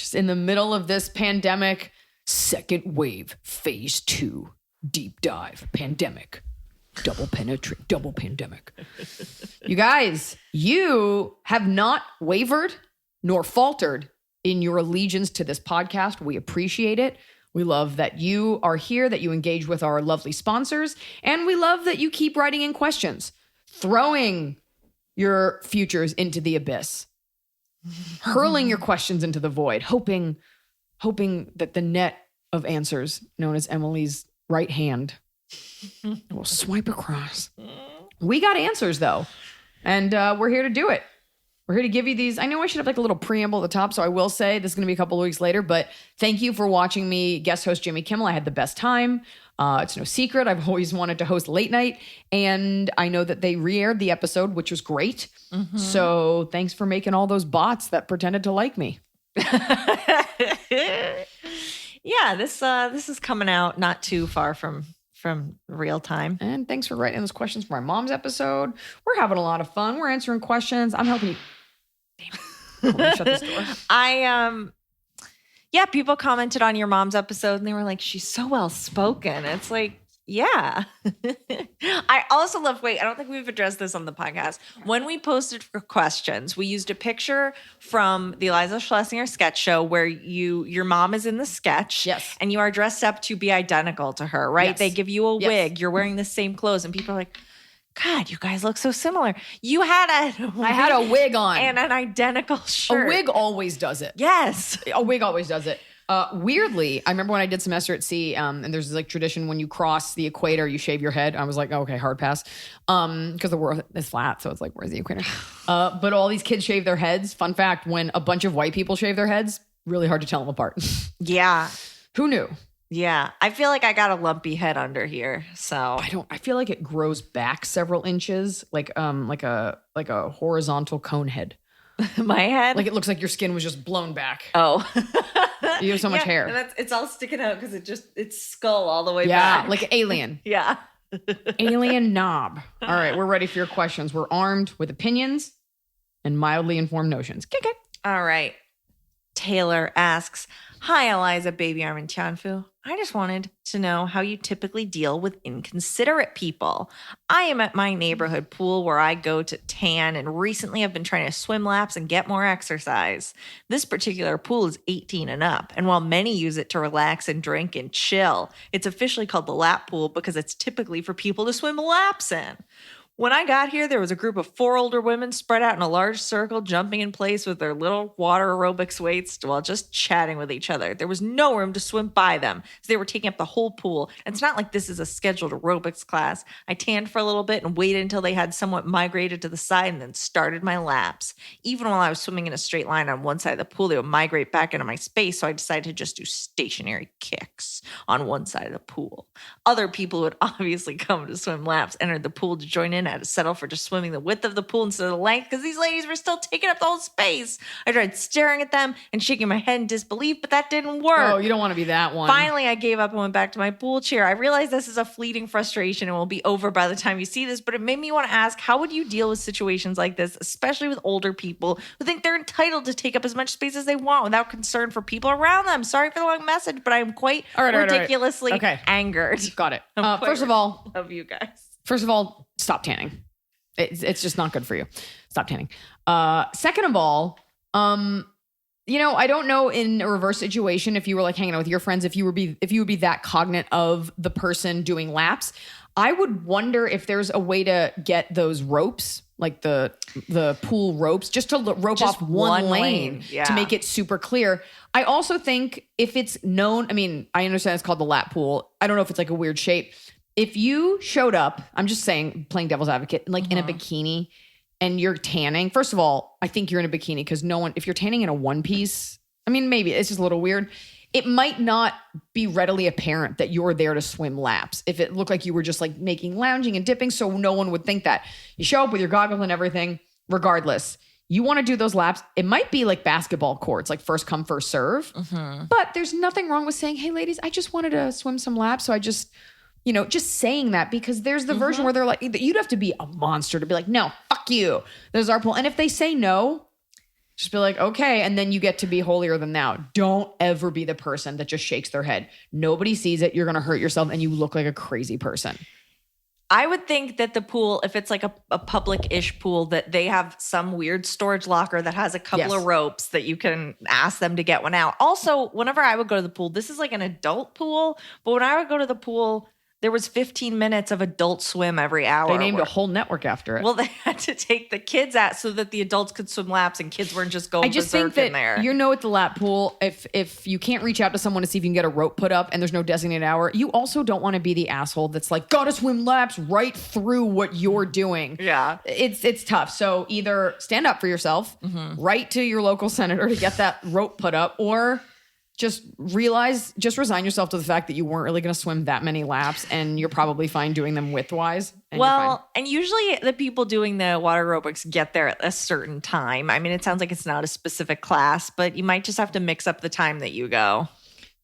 Just in the middle of this pandemic, second wave, phase 2, deep dive, pandemic, double pandemic. You guys, you have not wavered nor faltered in your allegiance to this podcast. We appreciate it. We love that you are here, that you engage with our lovely sponsors, and we love that you keep writing in questions, throwing your futures into the abyss, hurling your questions into the void, hoping that the net of answers, known as Emily's right hand, will swipe across. We got answers, though, and we're here to do it. We're here to give you these. I know I should have like a little preamble at the top, so I will say this is going to be a couple of weeks later, but thank you for watching me guest host Jimmy Kimmel. I had the best time. It's no secret. I've always wanted to host late night, and I know that they re-aired the episode, which was great. Mm-hmm. So thanks for making all those bots that pretended to like me. Yeah, this is coming out not too far from real time. And thanks for writing those questions for my mom's episode. We're having a lot of fun. We're answering questions. I'm helping you. Damn it. Shut this door. Yeah, people commented on your mom's episode and they were like, she's so well spoken. It's like, yeah. I also love, I don't think we've addressed this on the podcast. When we posted for questions, we used a picture from the Iliza Schlesinger sketch show where your mom is in the sketch. Yes. And you are dressed up to be identical to her, right? Yes. They give you a wig. You're wearing the same clothes. And people are like, God, you guys look so similar. I had a wig on. And an identical shirt. A wig always does it. Yes. A wig always does it. Weirdly, I remember when I did semester at sea, and there's this like tradition when you cross the equator, you shave your head. I was like, oh, okay, hard pass. Because the world is flat, so it's like, where's the equator? But all these kids shave their heads. Fun fact, when a bunch of white people shave their heads, really hard to tell them apart. Yeah. Who knew? Yeah. I feel like I got a lumpy head under here. So I feel like it grows back several inches, like a horizontal cone head. My head? Like it looks like your skin was just blown back. Oh. You have so much hair. And it's all sticking out because it's skull all the way back. Yeah, like alien. Yeah. Alien knob. All right, we're ready for your questions. We're armed with opinions and mildly informed notions. Kick it. All right. Taylor asks, hi, Iliza, baby Armin Tianfu. I just wanted to know how you typically deal with inconsiderate people. I am at my neighborhood pool where I go to tan, and recently I've been trying to swim laps and get more exercise. This particular pool is 18 and up, and while many use it to relax and drink and chill, it's officially called the lap pool because it's typically for people to swim laps in. When I got here, there was a group of 4 older women spread out in a large circle, jumping in place with their little water aerobics weights while just chatting with each other. There was no room to swim by them, so they were taking up the whole pool. And it's not like this is a scheduled aerobics class. I tanned for a little bit and waited until they had somewhat migrated to the side and then started my laps. Even while I was swimming in a straight line on one side of the pool, they would migrate back into my space, so I decided to just do stationary kicks on one side of the pool. Other people who would obviously come to swim laps entered the pool to join in. I had to settle for just swimming the width of the pool instead of the length because these ladies were still taking up the whole space. I tried staring at them and shaking my head in disbelief, but that didn't work. Oh, you don't want to be that one. Finally, I gave up and went back to my pool chair. I realized this is a fleeting frustration and will be over by the time you see this, but it made me want to ask, how would you deal with situations like this, especially with older people who think they're entitled to take up as much space as they want without concern for people around them? Sorry for the long message, but I'm quite ridiculously angered. Got it. First of all, of you guys. First of all, stop tanning. It's just not good for you. Stop tanning. Second of all, I don't know in a reverse situation if you were like hanging out with your friends, if you would be that cognate of the person doing laps. I would wonder if there's a way to get those ropes, like the pool ropes, just to rope off one lane to make it super clear. I also think if it's known, I understand it's called the lap pool. I don't know if it's like a weird shape. If you showed up, I'm just saying, playing devil's advocate, like in a bikini and you're tanning, first of all, I think you're in a bikini because if you're tanning in a one piece, maybe it's just a little weird. It might not be readily apparent that you're there to swim laps. If it looked like you were just like lounging and dipping, so no one would think that. You show up with your goggles and everything, regardless. You want to do those laps. It might be like basketball courts, like first come, first serve. Mm-hmm. But there's nothing wrong with saying, hey, ladies, I just wanted to swim some laps. So I just saying that, because there's the version where they're like, you'd have to be a monster to be like, no, fuck you. There's our pool. And if they say no, Just be like, okay. And then you get to be holier than thou. Don't ever be the person that just shakes their head. Nobody sees it. You're going to hurt yourself and you look like a crazy person. I would think that the pool, if it's like a public-ish pool, that they have some weird storage locker that has a couple of ropes that you can ask them to get one out. Also, whenever I would go to the pool, this is like an adult pool, but when I would go to the pool, there was 15 minutes of adult swim every hour. They named a whole network after it. Well, they had to take the kids out so that the adults could swim laps and kids weren't just going I just think in there. that at the lap pool, if you can't reach out to someone to see if you can get a rope put up and there's no designated hour, you also don't want to be the asshole that's like, gotta swim laps right through what you're doing. Yeah. It's tough. So either stand up for yourself, write to your local senator to get that rope put up, or just resign yourself to the fact that you weren't really going to swim that many laps and you're probably fine doing them widthwise. Well, and usually the people doing the water aerobics get there at a certain time. I mean, it sounds like it's not a specific class, but you might just have to mix up the time that you go.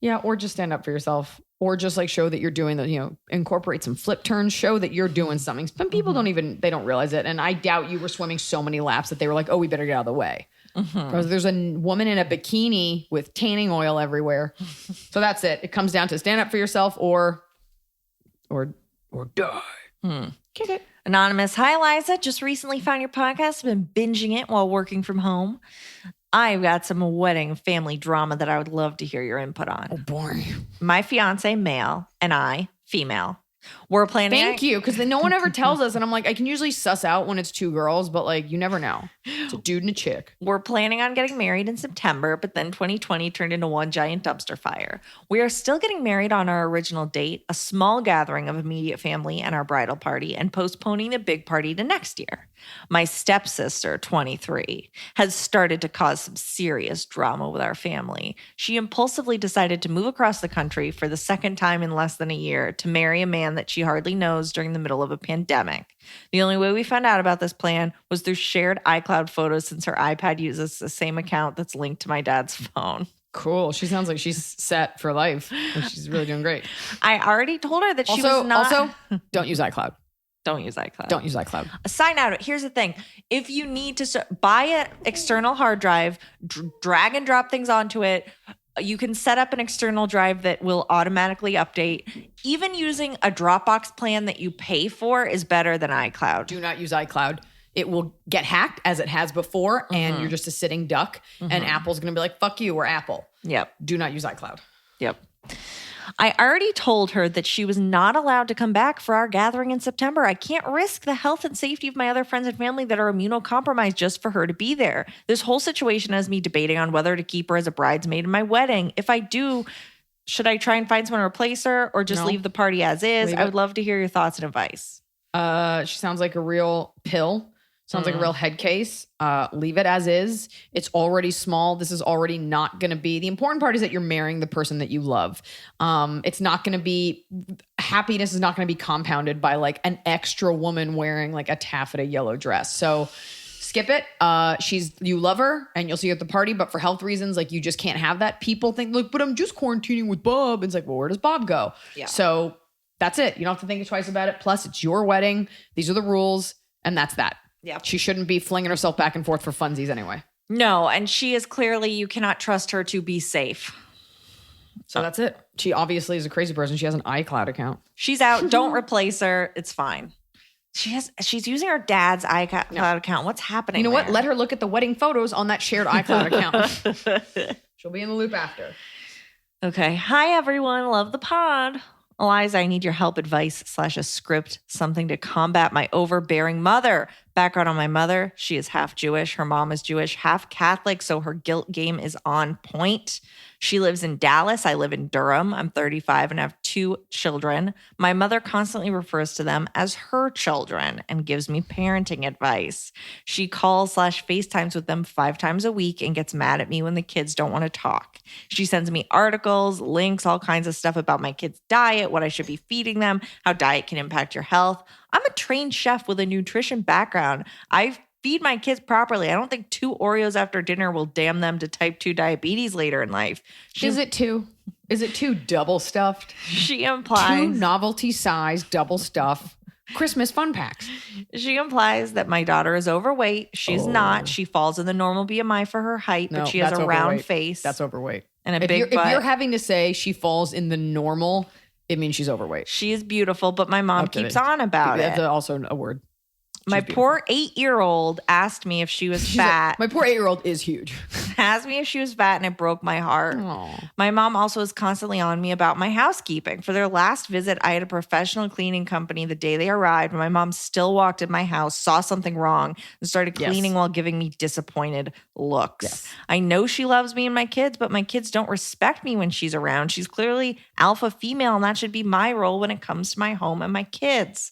Yeah, or just stand up for yourself, or just like show that you're doing incorporate some flip turns, show that you're doing something. Some people they don't realize it. And I doubt you were swimming so many laps that they were like, oh, we better get out of the way. Because there's a woman in a bikini with tanning oil everywhere. So that's it. It comes down to stand up for yourself or die. Kick it. Anonymous. Hi, Iliza. Just recently found your podcast. Been binging it while working from home. I've got some wedding family drama that I would love to hear your input on. Oh, boy. My fiance, male, and I, female. We're planning. Thank you, because no one ever tells us, and I'm like, I can usually suss out when it's two girls, but like you never know. It's a dude and a chick. We're planning on getting married in September, but then 2020 turned into one giant dumpster fire. We are still getting married on our original date, a small gathering of immediate family and our bridal party, and postponing the big party to next year. My stepsister, 23, has started to cause some serious drama with our family. She impulsively decided to move across the country for the second time in less than a year to marry a man that she hardly knows during the middle of a pandemic. The only way we found out about this plan was through shared iCloud photos, since her iPad uses the same account that's linked to my dad's phone. Cool. She sounds like she's set for life. And she's really doing great. I already told her that she was not. Also, don't use iCloud. Don't use iCloud. Don't use iCloud. A sign out. Here's the thing. If you need to buy an external hard drive, drag and drop things onto it, you can set up an external drive that will automatically update. Even using a Dropbox plan that you pay for is better than iCloud. Do not use iCloud. It will get hacked as it has before, and you're just a sitting duck, and Apple's going to be like, fuck you, we're Apple. Yep. Do not use iCloud. Yep. I already told her that she was not allowed to come back for our gathering in September. I can't risk the health and safety of my other friends and family that are immunocompromised just for her to be there. This whole situation has me debating on whether to keep her as a bridesmaid in my wedding. If I do, should I try and find someone to replace her, or just leave the party as is? I would love to hear your thoughts and advice. She sounds like a real pill. Sounds like a real head case. Leave it as is. It's already small. This is already not going to be. The important part is that you're marrying the person that you love. It's not going to be, happiness is not going to be compounded by like an extra woman wearing like a taffeta yellow dress. So skip it. You love her and you'll see her at the party, but for health reasons, like you just can't have that. People think like, but I'm just quarantining with Bob. And it's like, well, where does Bob go? Yeah. So that's it. You don't have to think twice about it. Plus it's your wedding. These are the rules. And that's that. Yeah. She shouldn't be flinging herself back and forth for funsies anyway. No, and she is clearly, you cannot trust her to be safe. So that's it. She obviously is a crazy person. She has an iCloud account. She's out. Don't replace her. It's fine. She's using her dad's iCloud account. What's happening? You know what? Let her look at the wedding photos on that shared iCloud account. She'll be in the loop after. Okay. Hi, everyone. Love the pod. Iliza, I need your help, advice / a script, something to combat my overbearing mother. Background on my mother. She is half Jewish. Her mom is Jewish, half Catholic, so her guilt game is on point. She lives in Dallas. I live in Durham. I'm 35 and have 2 children. My mother constantly refers to them as her children and gives me parenting advice. She calls / FaceTimes with them 5 times a week and gets mad at me when the kids don't want to talk. She sends me articles, links, all kinds of stuff about my kids' diet, what I should be feeding them, how diet can impact your health. I'm a trained chef with a nutrition background. I feed my kids properly. I don't think 2 Oreos after dinner will damn them to type 2 diabetes later in life. Is it 2? Is it 2 double stuffed? She implies 2 novelty size double stuff Christmas fun packs. She implies that my daughter is overweight. She's not. She falls in the normal BMI for her height, but she has a round face. That's overweight. And a big butt. If you're having to say she falls in the normal, it means she's overweight. She is beautiful, but my mom keeps on about it. That's also a word. My poor 8-year-old asked me if she was fat. My poor 8-year-old is huge. Asked me if she was fat, and it broke my heart. Aww. My mom also is constantly on me about my housekeeping. For their last visit, I had a professional cleaning company the day they arrived. My mom still walked in my house, saw something wrong, and started cleaning while giving me disappointed looks. Yes. I know she loves me and my kids, but my kids don't respect me when she's around. She's clearly alpha female, and that should be my role when it comes to my home and my kids.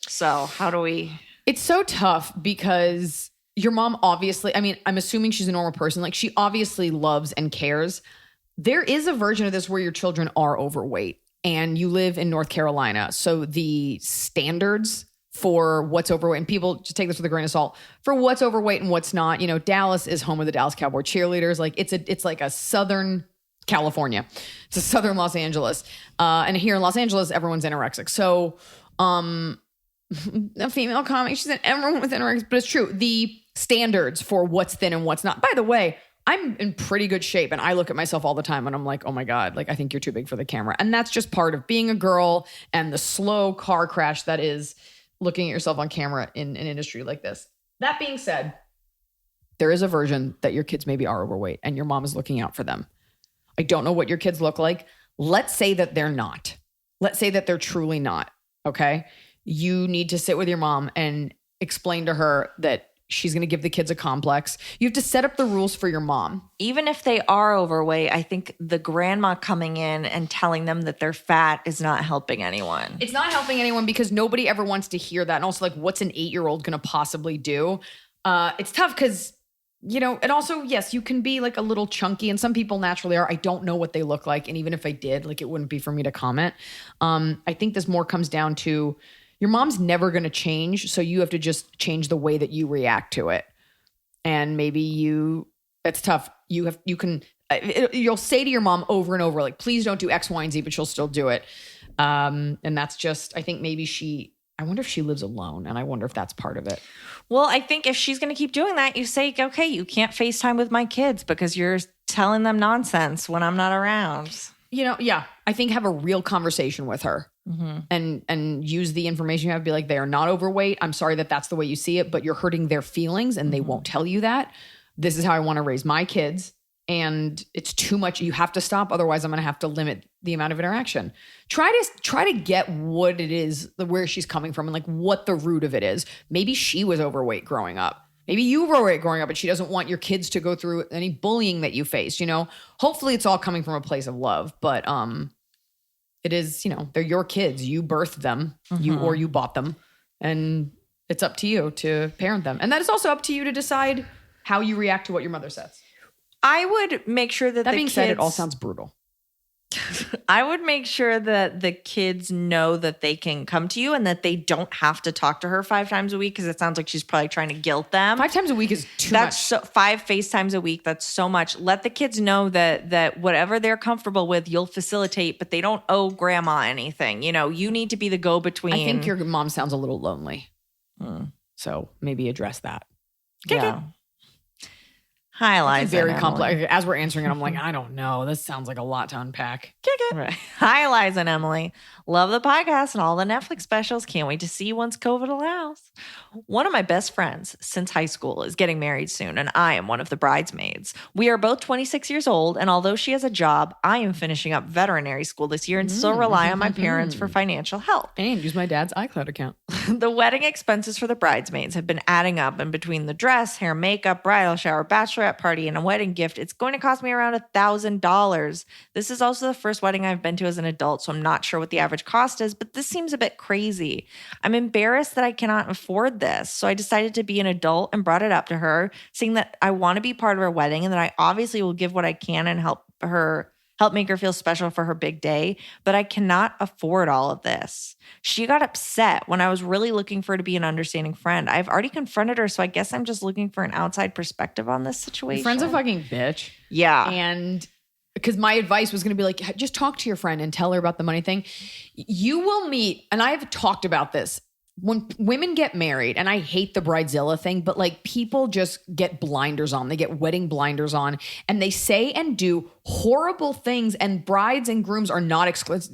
So how do we... It's so tough because your mom obviously, I mean, I'm assuming she's a normal person. Like she obviously loves and cares. There is a version of this where your children are overweight and you live in North Carolina. So the standards for what's overweight, and people just take this with a grain of salt, for what's overweight and what's not, you know, Dallas is home of the Dallas Cowboy cheerleaders. Like it's like a Southern California. It's a Southern Los Angeles. And here in Los Angeles, everyone's anorexic. So, a female comic, she said everyone with anorexia, but it's true. The standards for what's thin and what's not. By the way, I'm in pretty good shape and I look at myself all the time and I'm like, oh my God, like I think you're too big for the camera. And that's just part of being a girl and the slow car crash that is looking at yourself on camera in an industry like this. That being said, there is a version that your kids maybe are overweight and your mom is looking out for them. I don't know what your kids look like. Let's say that they're not. Let's say that they're truly not. Okay. You need to sit with your mom and explain to her that she's going to give the kids a complex. You have to set up the rules for your mom. Even if they are overweight, I think the grandma coming in and telling them that they're fat is not helping anyone. It's not helping anyone because nobody ever wants to hear that. And also, like, what's an 8-year-old going to possibly do? It's tough because, you know, and also, yes, you can be like a little chunky and some people naturally are. I don't know what they look like. And even if I did, like, it wouldn't be for me to comment. I think this more comes down to your mom's never going to change. So you have to just change the way that you react to it. And maybe it's tough. You'll say to your mom over and over, like, please don't do X, Y, and Z, but she'll still do it. And that's just, I think maybe I wonder if she lives alone. And I wonder if that's part of it. Well, I think if she's going to keep doing that, you say, okay, you can't FaceTime with my kids because you're telling them nonsense when I'm not around. You know, yeah, I think have a real conversation with her and use the information you have. Be like, they are not overweight. I'm sorry that that's the way you see it, but you're hurting their feelings and they won't tell you that. This is how I want to raise my kids. And it's too much. You have to stop. Otherwise, I'm going to have to limit the amount of interaction. Try to get what it is, where she's coming from and like what the root of it is. Maybe she was overweight growing up. Maybe you were overweight growing up, but she doesn't want your kids to go through any bullying that you faced, you know? Hopefully it's all coming from a place of love, but it is, you know, they're your kids. You birthed them, you bought them, and it's up to you to parent them. And that is also up to you to decide how you react to what your mother says. I would make sure that being said, it all sounds brutal. I would make sure that the kids know that they can come to you and that they don't have to talk to her 5 times a week because it sounds like she's probably trying to guilt them. 5 times a week is too much. That's 5 FaceTimes a week. That's so much. Let the kids know that whatever they're comfortable with, you'll facilitate, but they don't owe grandma anything. You know, you need to be the go-between. I think your mom sounds a little lonely. So maybe address that. Yeah. Hi, Iliza. Very complex. As we're answering it, I'm like, I don't know. This sounds like a lot to unpack. Right. Hi, Iliza and Emily. Love the podcast and all the Netflix specials. Can't wait to see you once COVID allows. One of my best friends since high school is getting married soon, and I am one of the bridesmaids. We are both 26 years old, and although she has a job, I am finishing up veterinary school this year and still rely on my parents for financial help. And use my dad's iCloud account. The wedding expenses for the bridesmaids have been adding up, and between the dress, hair, makeup, bridal shower, bachelorette party, and a wedding gift, it's going to cost me around $1,000. This is also the first wedding I've been to as an adult, so I'm not sure what the average cost is, but this seems a bit crazy. I'm embarrassed that I cannot afford this, so I decided to be an adult and brought it up to her, saying that I want to be part of her wedding and that I obviously will give what I can and help make her feel special for her big day, but I cannot afford all of this. She got upset when I was really looking for her to be an understanding friend. I've already confronted her, so I guess I'm just looking for an outside perspective on this situation. Your friend's a fucking bitch. Yeah. And because my advice was going to be like, just talk to your friend and tell her about the money thing. You will meet, and I've talked about this, when women get married, and I hate the bridezilla thing, but like people just get blinders on. They get wedding blinders on and they say and do horrible things, and brides and grooms are not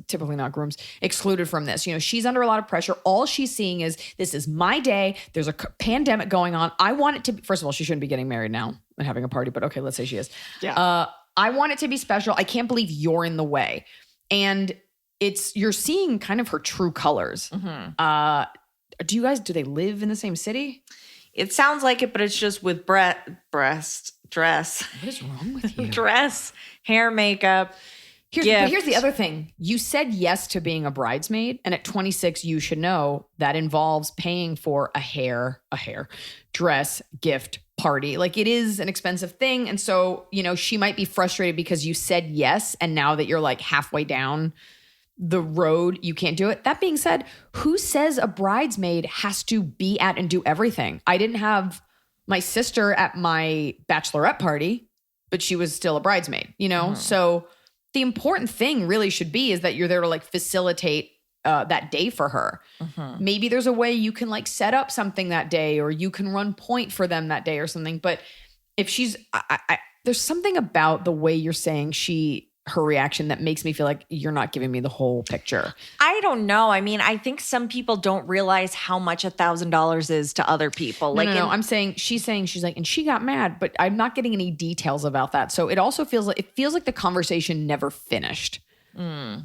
typically not grooms, excluded from this. You know, she's under a lot of pressure. All she's seeing is, this is my day. There's a pandemic going on. I want it to be, first of all, she shouldn't be getting married now and having a party, but okay, let's say she is. Yeah. I want it to be special. I can't believe you're in the way. And you're seeing kind of her true colors. Mm-hmm. Do they live in the same city? It sounds like it, but it's just with dress. What is wrong with you? Dress, hair, makeup. Here's the other thing. You said yes to being a bridesmaid. And at 26, you should know that involves paying for a hair, dress, gift, party. Like, it is an expensive thing. And so, you know, she might be frustrated because you said yes. And now that you're like halfway down the road, you can't do it. That being said, who says a bridesmaid has to be at and do everything? I didn't have my sister at my bachelorette party, but she was still a bridesmaid, you know? So the important thing really should be is that you're there to like facilitate that day for her. Maybe there's a way you can like set up something that day, or you can run point for them that day or something. But if she's, there's something about the way you're saying her reaction that makes me feel like you're not giving me the whole picture. I don't know. I mean, I think some people don't realize how much $1,000 is to other people. No. I'm saying, she's like, and she got mad, but I'm not getting any details about that. So it also feels like the conversation never finished.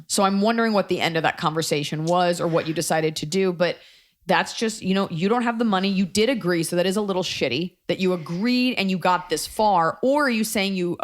So I'm wondering what the end of that conversation was, or what you decided to do. But that's just, you know, you don't have the money. You did agree. So that is a little shitty that you agreed and you got this far. Or are you saying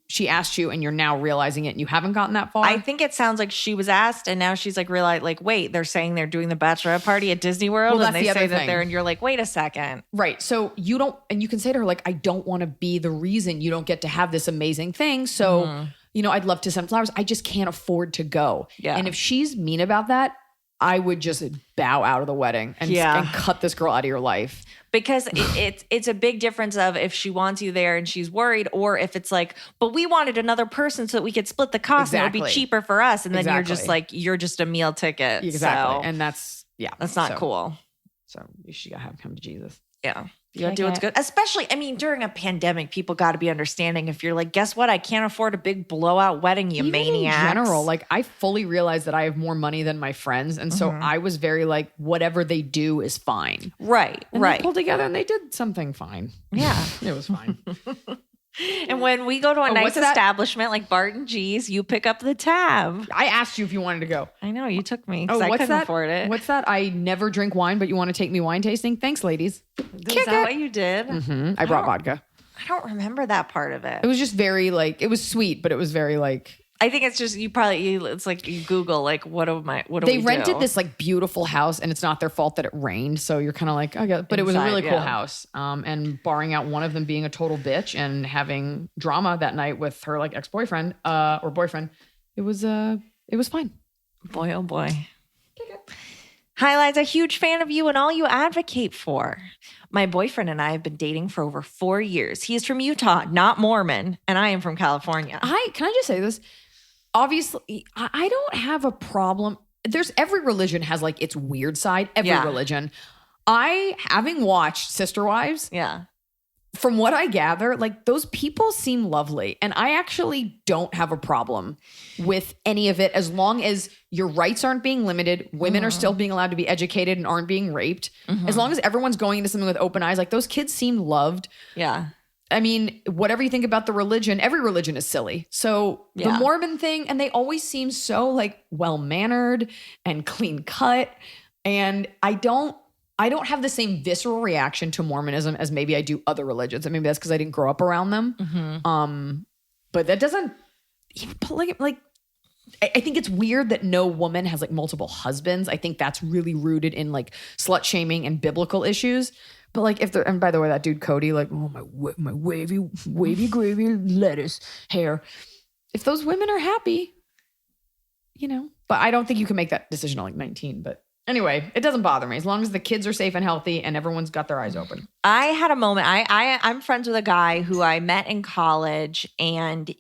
she asked you and you're now realizing it and you haven't gotten that far? I think it sounds like she was asked and now she's like realized, like, wait, they're saying they're doing the bachelorette party at Disney World, well, and they say that they're, and you're like, wait a second. Right. So you don't, and you can say to her, like, I don't want to be the reason you don't get to have this amazing thing. So, you know, I'd love to send flowers. I just can't afford to go. Yeah. And if she's mean about that, I would just bow out of the wedding and cut this girl out of your life. Because it's a big difference of if she wants you there and she's worried, or if it's like, but we wanted another person so that we could split the cost and it would be cheaper for us. And then you're just like, you're just a meal ticket. Exactly. So and that's not cool. So you should have him come to Jesus. Yeah. You gotta do what's good. Especially, I mean, during a pandemic, people got to be understanding. If you're like, guess what? I can't afford a big blowout wedding, you maniacs. In general, like, I fully realize that I have more money than my friends. And so I was very like, whatever they do is fine. Right, and right. They pulled together and they did something fine. Yeah. It was fine. And when we go to a nice establishment like Bart and G's, you pick up the tab. I asked you if you wanted to go. I know, you took me because I couldn't afford it. What's that? I never drink wine, but you want to take me wine tasting? Thanks, ladies. Is that what you did? I brought vodka. I don't remember that part of it. It was just very like, it was sweet, but it was very like, I think it's just it's like you Google like what do they rented this like beautiful house, and it's not their fault that it rained, so you're kind of like, okay, but it was a really cool house. And barring out one of them being a total bitch and having drama that night with her like ex-boyfriend or boyfriend, it was fine. Boy, oh boy. Hi, Liza, huge fan of you and all you advocate for. My boyfriend and I have been dating for over 4 years. He is from Utah, not Mormon, and I am from California. Can I just say this? Obviously, I don't have a problem. Every religion has like its weird side. Every religion. Having watched Sister Wives, from what I gather, like, those people seem lovely. And I actually don't have a problem with any of it as long as your rights aren't being limited. Women are still being allowed to be educated and aren't being raped. As long as everyone's going into something with open eyes, like, those kids seem loved. Yeah. I mean, whatever you think about the religion, every religion is silly. So the Mormon thing, and they always seem so like well-mannered and clean cut. And I don't have the same visceral reaction to Mormonism as maybe I do other religions. And maybe that's because I didn't grow up around them. But that doesn't like, I think it's weird that no woman has like multiple husbands. I think that's really rooted in like slut shaming and biblical issues. But like, and by the way, that dude Cody, like, oh, my wavy gravy lettuce hair. If those women are happy, you know. But I don't think you can make that decision at like 19. But anyway, it doesn't bother me as long as the kids are safe and healthy and everyone's got their eyes open. I had a moment. I'm friends with a guy who I met in college, and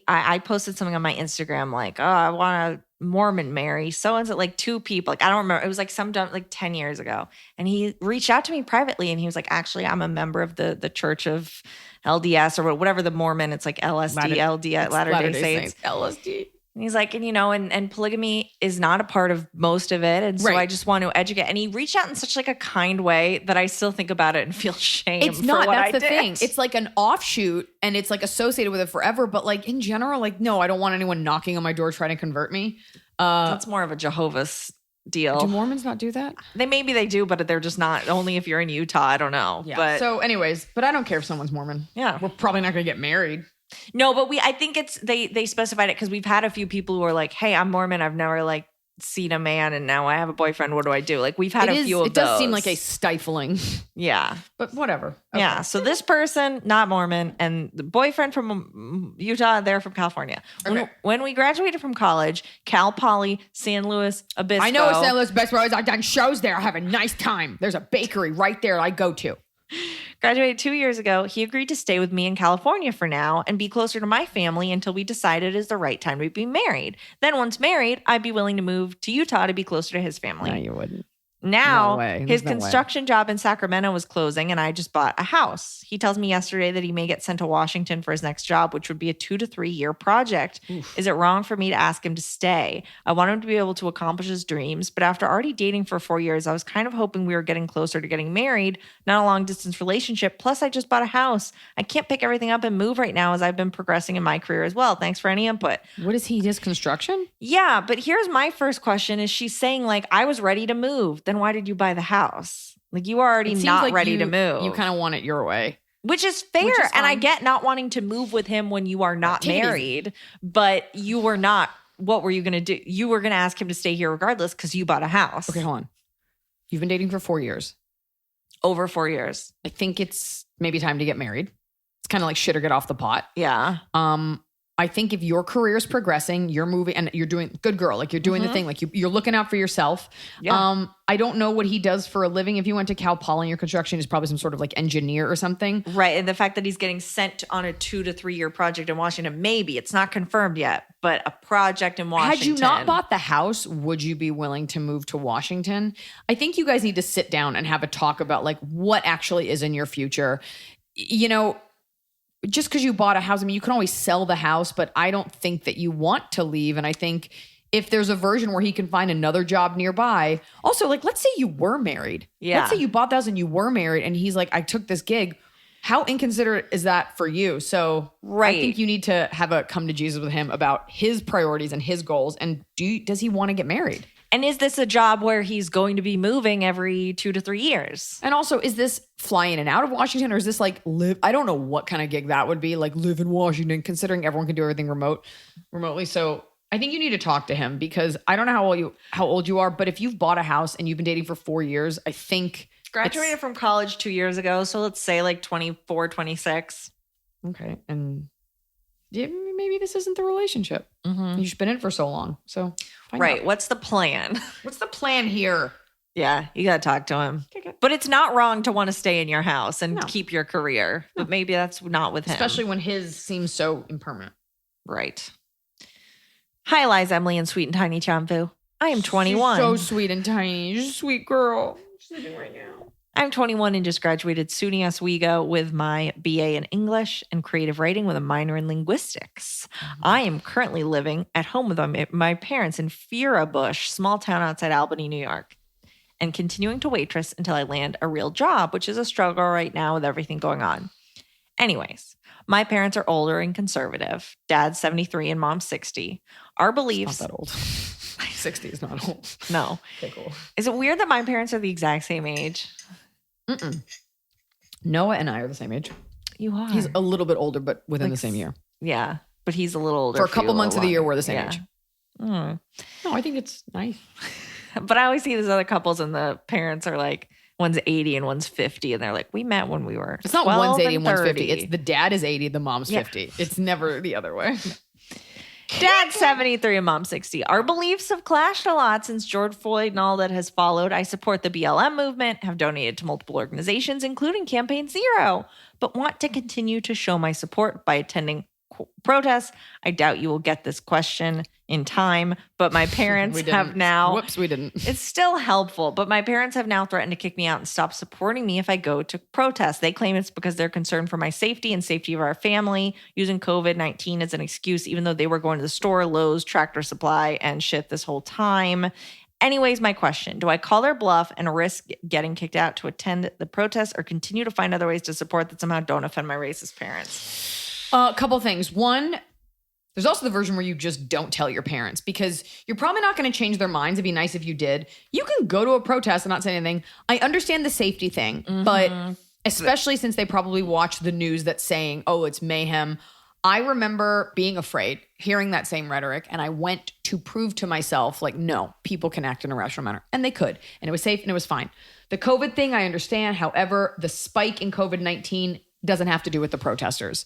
I posted something on my Instagram like, oh, I want to Mormon marry so-and-so, like 2 people. Like, I don't remember. It was like some dumb, like 10 years ago. And he reached out to me privately and he was like, actually, I'm a member of the Church of LDS or whatever the Mormon, it's like LSD, LDS, Latter-day Saints. LSD. And he's like, and you know, and polygamy is not a part of most of it. And so I just want to educate. And he reached out in such like a kind way that I still think about it and feel shame. It's not, for what that's I the did. thing. It's like an offshoot and it's like associated with it forever. But like in general, like, no, I don't want anyone knocking on my door trying to convert me. That's more of a Jehovah's deal. Do Mormons not do that? Maybe they do, but they're just not, only if you're in Utah. I don't know. Yeah. But So anyways, but I don't care if someone's Mormon. Yeah. We're probably not going to get married. no, but I think it's, they specified it because we've had a few people who are like, hey, I'm Mormon. I've never like seen a man and now I have a boyfriend. What do I do? Like we've had a few of those. It does seem like a stifling, Yeah. but whatever. Okay. Yeah. So this person, not Mormon, and the boyfriend from Utah, they're from California. Okay. When we graduated from college, Cal Poly, San Luis Obispo. I know it's San Luis Obispo. I've done shows there. I have a nice time. There's a bakery right there I go to. Graduated 2 years ago. He agreed to stay with me in California for now and be closer to my family until we decided it is the right time to be married. Then once married, I'd be willing to move to Utah to be closer to his family. No, you wouldn't. Now, No way. his There's no way. construction job in Sacramento was closing, and I just bought a house. He tells me yesterday that he may get sent to Washington for his next job, which would be a 2 to 3 year project. Is it wrong for me to ask him to stay? I want him to be able to accomplish his dreams, but after already dating for 4 years, I was kind of hoping we were getting closer to getting married, not a long distance relationship. Plus, I just bought a house. I can't pick everything up and move right now as I've been progressing in my career as well. Thanks for any input. What is he? Does construction? Yeah, but here's my first question is she's saying like, I was ready to move. Then why did you buy the house? Like you are already It seems not like ready to move. You kind of want it your way. Which is fair. Which is and I fine. get not wanting to move with him when you are not Take it easy. married, but you were not, what were you going to do? You were going to ask him to stay here regardless because you bought a house. Okay, hold on. You've been dating for 4 years. Over 4 years. I think it's maybe time to get married. It's kind of like shit or get off the pot. Yeah. I think if your career is progressing, you're moving and you're doing good girl, like you're doing the thing, like you're looking out for yourself. Yeah. I don't know what he does for a living. If you went to Cal Poly and your construction is probably some sort of like engineer or something. Right. And the fact that he's getting sent on a 2 to 3 year project in Washington, maybe it's not confirmed yet, but a project in Washington. Had you not bought the house, would you be willing to move to Washington? I think you guys need to sit down and have a talk about like what actually is in your future. You know, just because you bought a house, I mean, you can always sell the house, but I don't think that you want to leave. And I think if there's a version where he can find another job nearby, also like, let's say you were married. Yeah. Let's say you bought the house and you were married and he's like, I took this gig. How inconsiderate is that for you? So Right. I think you need to have a come to Jesus with him about his priorities and his goals. And does he want to get married? And is this a job where he's going to be moving every 2 to 3 years? And also, is this fly in and out of Washington or is this like live? I don't know what kind of gig that would be, like live in Washington, considering everyone can do everything remotely. So I think you need to talk to him because I don't know how old you are, but if you've bought a house and you've been dating for 4 years, I think Graduated from college 2 years ago. So let's say like 24, 26. okay. And yeah, maybe this isn't the relationship. You've just been in for so long. So find Right. out. What's the plan? What's the plan here? Yeah, you got to talk to him. Okay. But it's not wrong to want to stay in your house and No. keep your career. But maybe that's not with him. Especially when his seems so impermanent. Right. Hi, Liza, Emily, and sweet and tiny Chamfu. I am 21. She's so sweet and tiny. She's a sweet girl. She's sleeping right now. I'm 21 and just graduated SUNY Oswego with my BA in English and creative writing with a minor in linguistics. I am currently living at home with my parents in Firabush, small town outside Albany, New York, and continuing to waitress until I land a real job, which is a struggle right now with everything going on. Anyways, my parents are older and conservative. Dad's 73 and mom's 60. Our beliefs... Not that old. 60 is not old. No. Okay, cool. Is it weird that my parents are the exact same age? Noah and I are the same age. You are. He's a little bit older, but within Like the same year. Yeah, but he's a little older. For a couple months of the year, we're the same Yeah. age. Mm. No, I think it's nice. But I always see these other couples and the parents are like, one's 80 and one's 50. And they're like, we met when we were It's not 12 one's 80 and one's 50. 30. It's the dad is 80, the mom's Yeah. 50. It's never the other way. Dad's 73 and mom's 60. Our beliefs have clashed a lot since George Floyd and all that has followed. I support the BLM movement, have donated to multiple organizations, including Campaign Zero, but want to continue to show my support by attending protests. I doubt you will get this question in time, but my parents have now. Whoops, we didn't. It's still helpful, but my parents have now threatened to kick me out and stop supporting me if I go to protest. They claim it's because they're concerned for my safety and safety of our family, using COVID-19 as an excuse, even though they were going to the store, Lowe's, Tractor Supply, and shit this whole time. Anyways, my question, do I call their bluff and risk getting kicked out to attend the protest or continue to find other ways to support that somehow don't offend my racist parents? A couple things. One, there's also the version where you just don't tell your parents because you're probably not going to change their minds. It'd be nice if you did. You can go to a protest and not say anything. I understand the safety thing, but especially since they probably watch the news that's saying, oh, it's mayhem. I remember being afraid, hearing that same rhetoric, and I went to prove to myself, like, no, people can act in a rational manner. And they could. And it was safe and it was fine. The COVID thing, I understand. However, the spike in COVID-19 doesn't have to do with the protesters.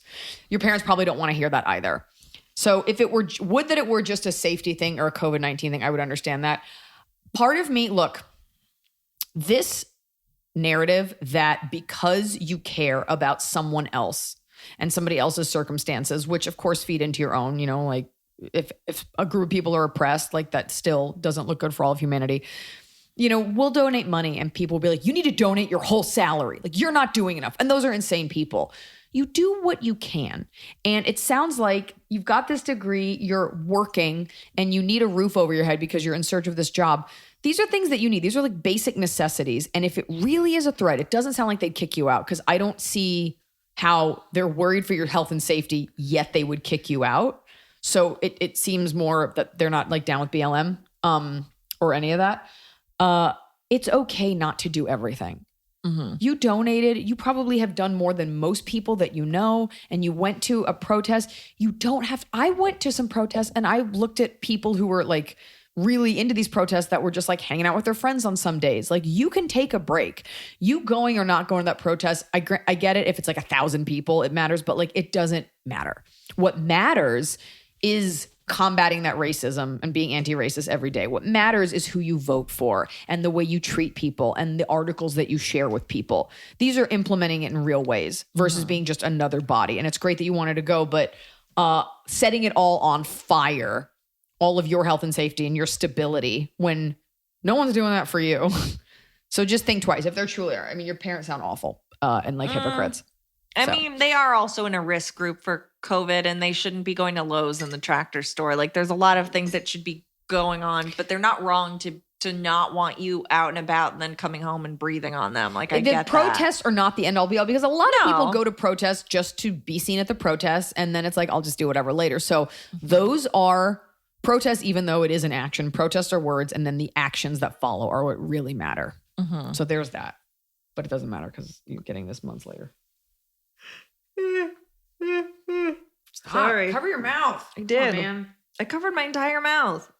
Your parents probably don't want to hear that either. So if it were, would that it were just a safety thing or a COVID-19 thing, I would understand that. Part of me, look, this narrative that because you care about someone else and somebody else's circumstances, which of course feed into your own, you know, like if a group of people are oppressed, like that still doesn't look good for all of humanity. You know, we'll donate money and people will be like, you need to donate your whole salary. Like you're not doing enough. And those are insane people. You do what you can. And it sounds like you've got this degree, you're working, and you need a roof over your head because you're in search of this job. These are things that you need. These are like basic necessities. And if it really is a threat, it doesn't sound like they'd kick you out because I don't see how they're worried for your health and safety, yet they would kick you out. So it seems more that they're not like down with BLM or any of that. It's okay not to do everything. You donated. You probably have done more than most people that you know, and you went to a protest. You don't have. I went to some protests, and I looked at people who were like really into these protests that were just like hanging out with their friends on some days. Like you can take a break. You going or not going to that protest, I get it. If it's like 1,000 people, it matters, but like it doesn't matter. What matters is combating that racism and being anti-racist every day. What matters is who you vote for and the way you treat people and the articles that you share with people. These are implementing it in real ways versus being just another body. And it's great that you wanted to go, but setting it all on fire, all of your health and safety and your stability when no one's doing that for you. So just think twice if they're truly are. I mean, your parents sound awful and like hypocrites. I mean, they are also in a risk group for COVID and they shouldn't be going to Lowe's and the Tractor Store. Like there's a lot of things that should be going on, but they're not wrong to not want you out and about and then coming home and breathing on them. Like I get protests are not the end all be all because a lot of people go to protests just to be seen at the protests. And then it's like, I'll just do whatever later. So those are protests, even though it is an action. Protests are words. And then the actions that follow are what really matter. So there's that, but it doesn't matter because you're getting this months later. Sorry. Cover your mouth. I did. Come on, man. I covered my entire mouth.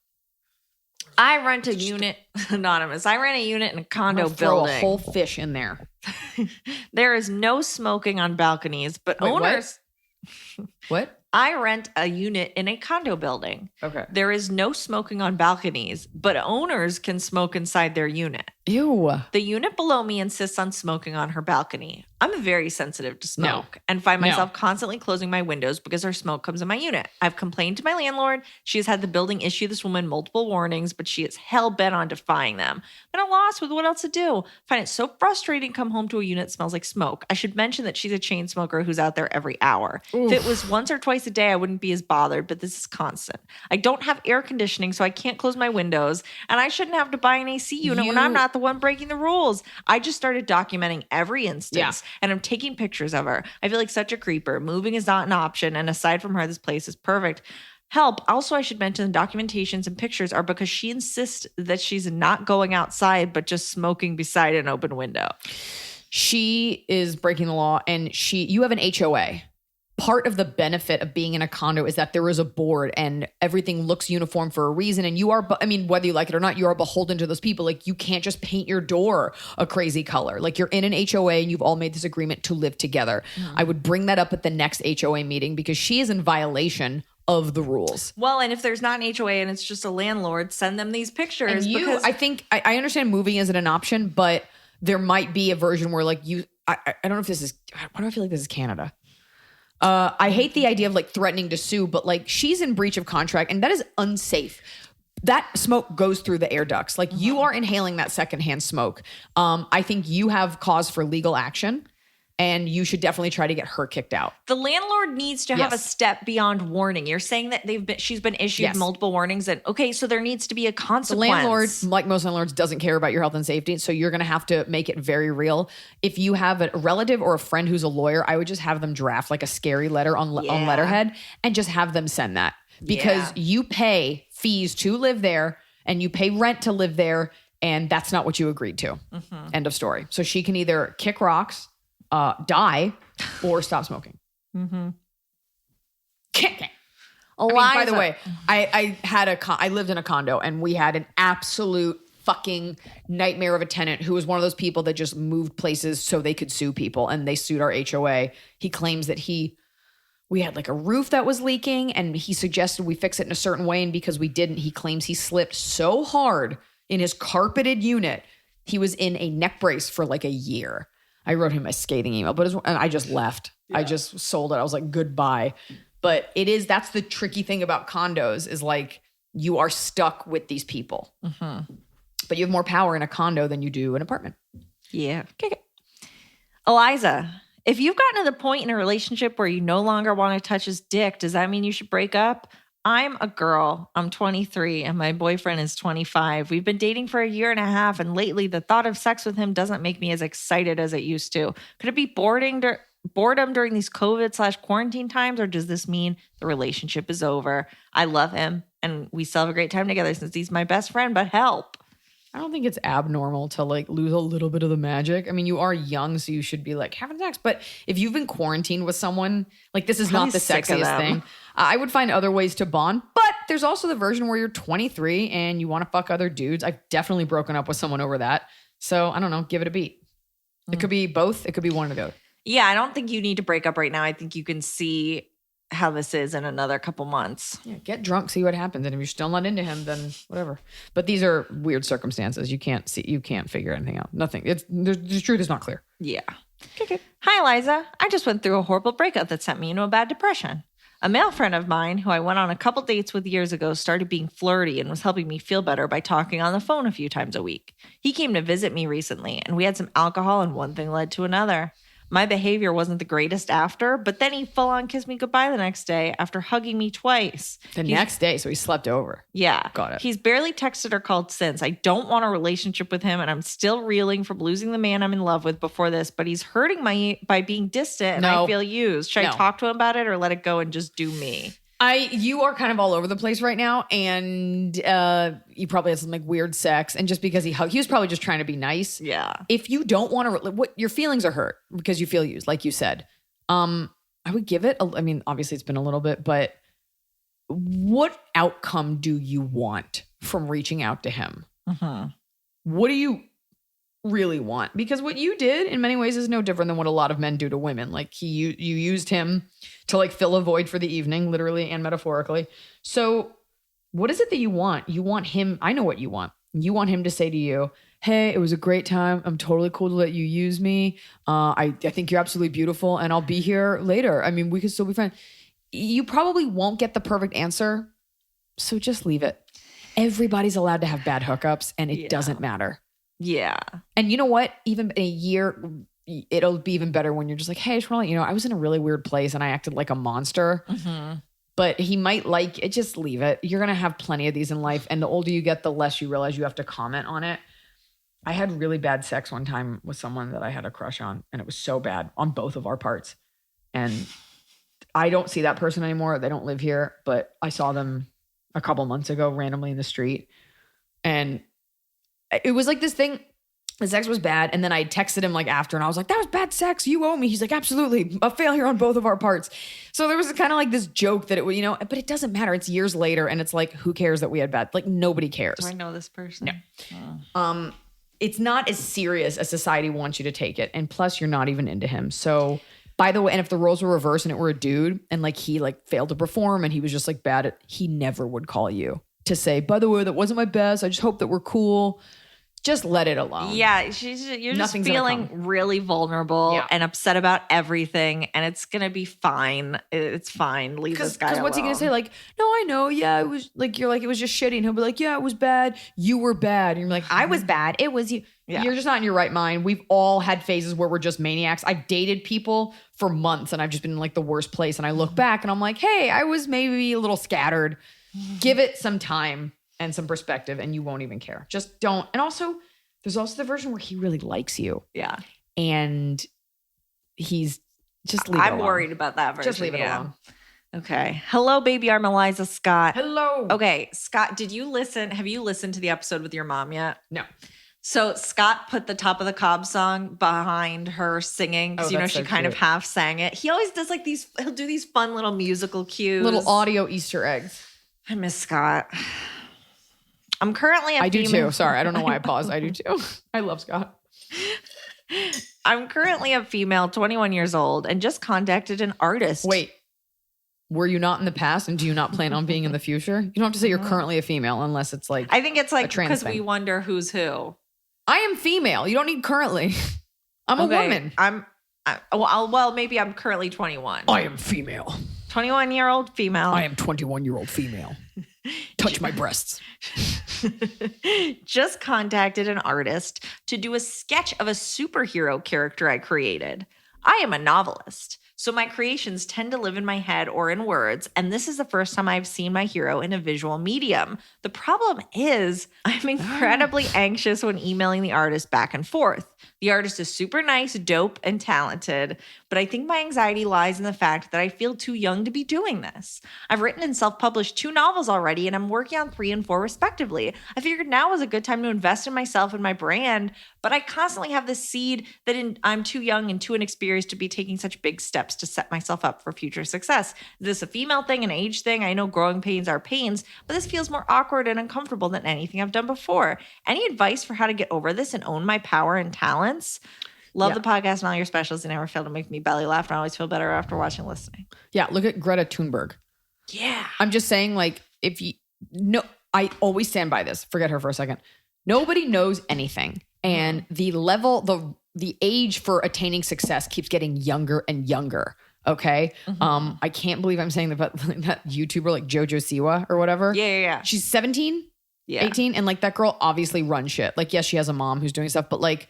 I rent a unit, anonymous. I rent a unit in a condo throw building. A whole fish in there. There is no smoking on balconies, but Wait, owners. What? I rent a unit in a condo building. Okay. There is no smoking on balconies, but owners can smoke inside their unit. Ew. The unit below me insists on smoking on her balcony. I'm very sensitive to smoke and find myself constantly closing my windows because her smoke comes in my unit. I've complained to my landlord. She has had the building issue this woman multiple warnings, but she is hell-bent on defying them. I'm at a loss with what else to do. I find it so frustrating to come home to a unit that smells like smoke. I should mention that she's a chain smoker who's out there every hour. Oof. If it was once or twice a day, I wouldn't be as bothered, but this is constant. I don't have air conditioning, so I can't close my windows, and I shouldn't have to buy an AC unit when I'm not the one breaking the rules. I just started documenting every instance, and I'm taking pictures of her. I feel like such a creeper. Moving is not an option, and aside from her, this place is perfect. Help. Also, I should mention the documentations and pictures are because she insists that she's not going outside, but just smoking beside an open window. She is breaking the law, and you have an HOA. Part of the benefit of being in a condo is that there is a board and everything looks uniform for a reason. And you are, I mean, whether you like it or not, you are beholden to those people. Like you can't just paint your door a crazy color. Like you're in an HOA and you've all made this agreement to live together. I would bring that up at the next HOA meeting because she is in violation of the rules. Well, and if there's not an HOA and it's just a landlord, send them these pictures. And I think, I understand moving isn't an option, but there might be a version where like I don't know if this is, why do I feel like this is Canada? I hate the idea of like threatening to sue, but like she's in breach of contract and that is unsafe. That smoke goes through the air ducts. Like you are inhaling that secondhand smoke. I think you have cause for legal action and you should definitely try to get her kicked out. The landlord needs to have a step beyond warning. You're saying that she's been issued multiple warnings and okay, so there needs to be a consequence. The landlord, like most landlords, doesn't care about your health and safety. So you're going to have to make it very real. If you have a relative or a friend who's a lawyer, I would just have them draft like a scary letter on letterhead and just have them send that because you pay fees to live there and you pay rent to live there. And that's not what you agreed to. End of story. So she can either kick rocks, die, or stop smoking. Kicking. I mean, by the way, I lived in a condo and we had an absolute fucking nightmare of a tenant who was one of those people that just moved places so they could sue people and they sued our HOA. He claims that we had like a roof that was leaking and he suggested we fix it in a certain way. And because we didn't, he claims he slipped so hard in his carpeted unit, he was in a neck brace for like a year. I wrote him a scathing email, and I just left. I just sold it. I was like, goodbye. But that's the tricky thing about condos is like you are stuck with these people. But you have more power in a condo than you do an apartment. Yeah. Okay. Iliza, if you've gotten to the point in a relationship where you no longer want to touch his dick, does that mean you should break up? I'm a girl. I'm 23 and my boyfriend is 25. We've been dating for a year and a half and lately the thought of sex with him doesn't make me as excited as it used to. Could it be boredom during these COVID/quarantine times or does this mean the relationship is over? I love him and we still have a great time together since he's my best friend, but help. I don't think it's abnormal to like lose a little bit of the magic. I mean, you are young, so you should be like having sex. But if you've been quarantined with someone, like this is not the sexiest thing. I would find other ways to bond. But there's also the version where you're 23 and you want to fuck other dudes. I've definitely broken up with someone over that. So I don't know, give it a beat. It could be both. It could be one or the other. Yeah, I don't think you need to break up right now. I think you can see how this is in another couple months. Yeah, get drunk, see what happens. And if you're still not into him, then whatever. But these are weird circumstances. You can't figure anything out. Nothing. The truth is not clear. Yeah. Okay. Hi, Iliza. I just went through a horrible breakup that sent me into a bad depression. A male friend of mine who I went on a couple dates with years ago started being flirty and was helping me feel better by talking on the phone a few times a week. He came to visit me recently and we had some alcohol and one thing led to another. My behavior wasn't the greatest after, but then he full on kissed me goodbye the next day after hugging me twice. Next day, so he slept over. Yeah. Got it. He's barely texted or called since. I don't want a relationship with him, and I'm still reeling from losing the man I'm in love with before this, but he's hurting me by being distant, and I feel used. Should I talk to him about it or let it go and just do me? You are kind of all over the place right now, and you probably had some like weird sex, and just because he was probably just trying to be nice. Yeah. If you don't want to, what your feelings are hurt because you feel used, like you said. I would give it. I mean, obviously it's been a little bit, but what outcome do you want from reaching out to him? What do you really want? Because what you did in many ways is no different than what a lot of men do to women. Like you used him to like fill a void for the evening, literally and metaphorically. So what is it that you want? You want him. I know what you want. You want him to say to you, hey, it was a great time. I'm totally cool to let you use me. I think you're absolutely beautiful and I'll be here later. I mean, we could still be friends. You probably won't get the perfect answer. So just leave it. Everybody's allowed to have bad hookups and it doesn't matter. Yeah. And you know what? Even in a year, it'll be even better when you're just like, hey, I just want to let you know, I was in a really weird place and I acted like a monster. But he might like it. Just leave it. You're going to have plenty of these in life. And the older you get, the less you realize you have to comment on it. I had really bad sex one time with someone that I had a crush on. And it was so bad on both of our parts. And I don't see that person anymore. They don't live here. But I saw them a couple months ago randomly in the street. And it was like this thing. The sex was bad. And then I texted him like after and I was like, that was bad sex. You owe me. He's like, absolutely. A failure on both of our parts. So there was kind of like this joke that it would, but it doesn't matter. It's years later. And it's like, who cares that we had bad? Like nobody cares. Do I know this person? No. It's not as serious as society wants you to take it. And plus you're not even into him. So by the way, and if the roles were reversed and it were a dude and like he like failed to perform and he was just like bad at, he never would call you to say, by the way, that wasn't my best. I just hope that we're cool. just let it alone. Yeah, you're just feeling really vulnerable and upset about everything, and it's gonna be fine. It's fine. Leave this guy alone. Because what's he gonna say? Like, no, I know. Yeah, it was like you're like it was just shitty, and he'll be like, yeah, it was bad. You were bad, and you're like, I was bad. It was you. Yeah. You're just not in your right mind. We've all had phases where we're just maniacs. I've dated people for months, and I've just been in like the worst place. And I look back, and I'm like, hey, I was maybe a little scattered. Give it some time and some perspective, and you won't even care. Just don't. And also, there's also the version where he really likes you. Yeah. And he's just leave it alone. I'm worried about that version. Just leave it alone. Okay. Hello, baby arm Iliza Scott. Hello. Okay, Scott, have you listened to the episode with your mom yet? No. So Scott put the Top of the Cob song behind her singing because she kind of half sang it. He always does like he'll do these fun little musical cues. Little audio Easter eggs. I miss Scott. I'm currently I do too. Sorry, I don't know why I paused. I do too. I love Scott. I'm currently a female, 21 years old, and just contacted an artist. Wait, were you not in the past, and do you not plan on being in the future? You don't have to say you're currently a female unless it's like I think it's like because we wonder who's who. I am female. You don't need currently. I'm a woman. Well, maybe I'm currently 21. I am female. 21-year-old female. I am 21-year-old female. Touch my breasts. Just contacted an artist to do a sketch of a superhero character I created. I am a novelist, so my creations tend to live in my head or in words, and this is the first time I've seen my hero in a visual medium. The problem is I'm incredibly anxious when emailing the artist back and forth. The artist is super nice, dope, and talented, but I think my anxiety lies in the fact that I feel too young to be doing this. I've written and self-published 2 novels already, and I'm working on 3 and 4 respectively. I figured now was a good time to invest in myself and my brand, but I constantly have this seed that I'm too young and too inexperienced to be taking such big steps to set myself up for future success. Is this a female thing, an age thing? I know growing pains are pains, but this feels more awkward and uncomfortable than anything I've done before. Any advice for how to get over this and own my power and talents? Love the podcast and all your specials. They never fail to make me belly laugh, and I always feel better after watching and listening. Yeah, look at Greta Thunberg. Yeah. I'm just saying, like, I always stand by this. Forget her for a second. Nobody knows anything. And the level, the age for attaining success keeps getting younger and younger. Okay. Mm-hmm. I can't believe I'm saying that, but that YouTuber like Jojo Siwa or whatever. Yeah. She's 17, 18. And like that girl obviously runs shit. Like, yes, she has a mom who's doing stuff, but like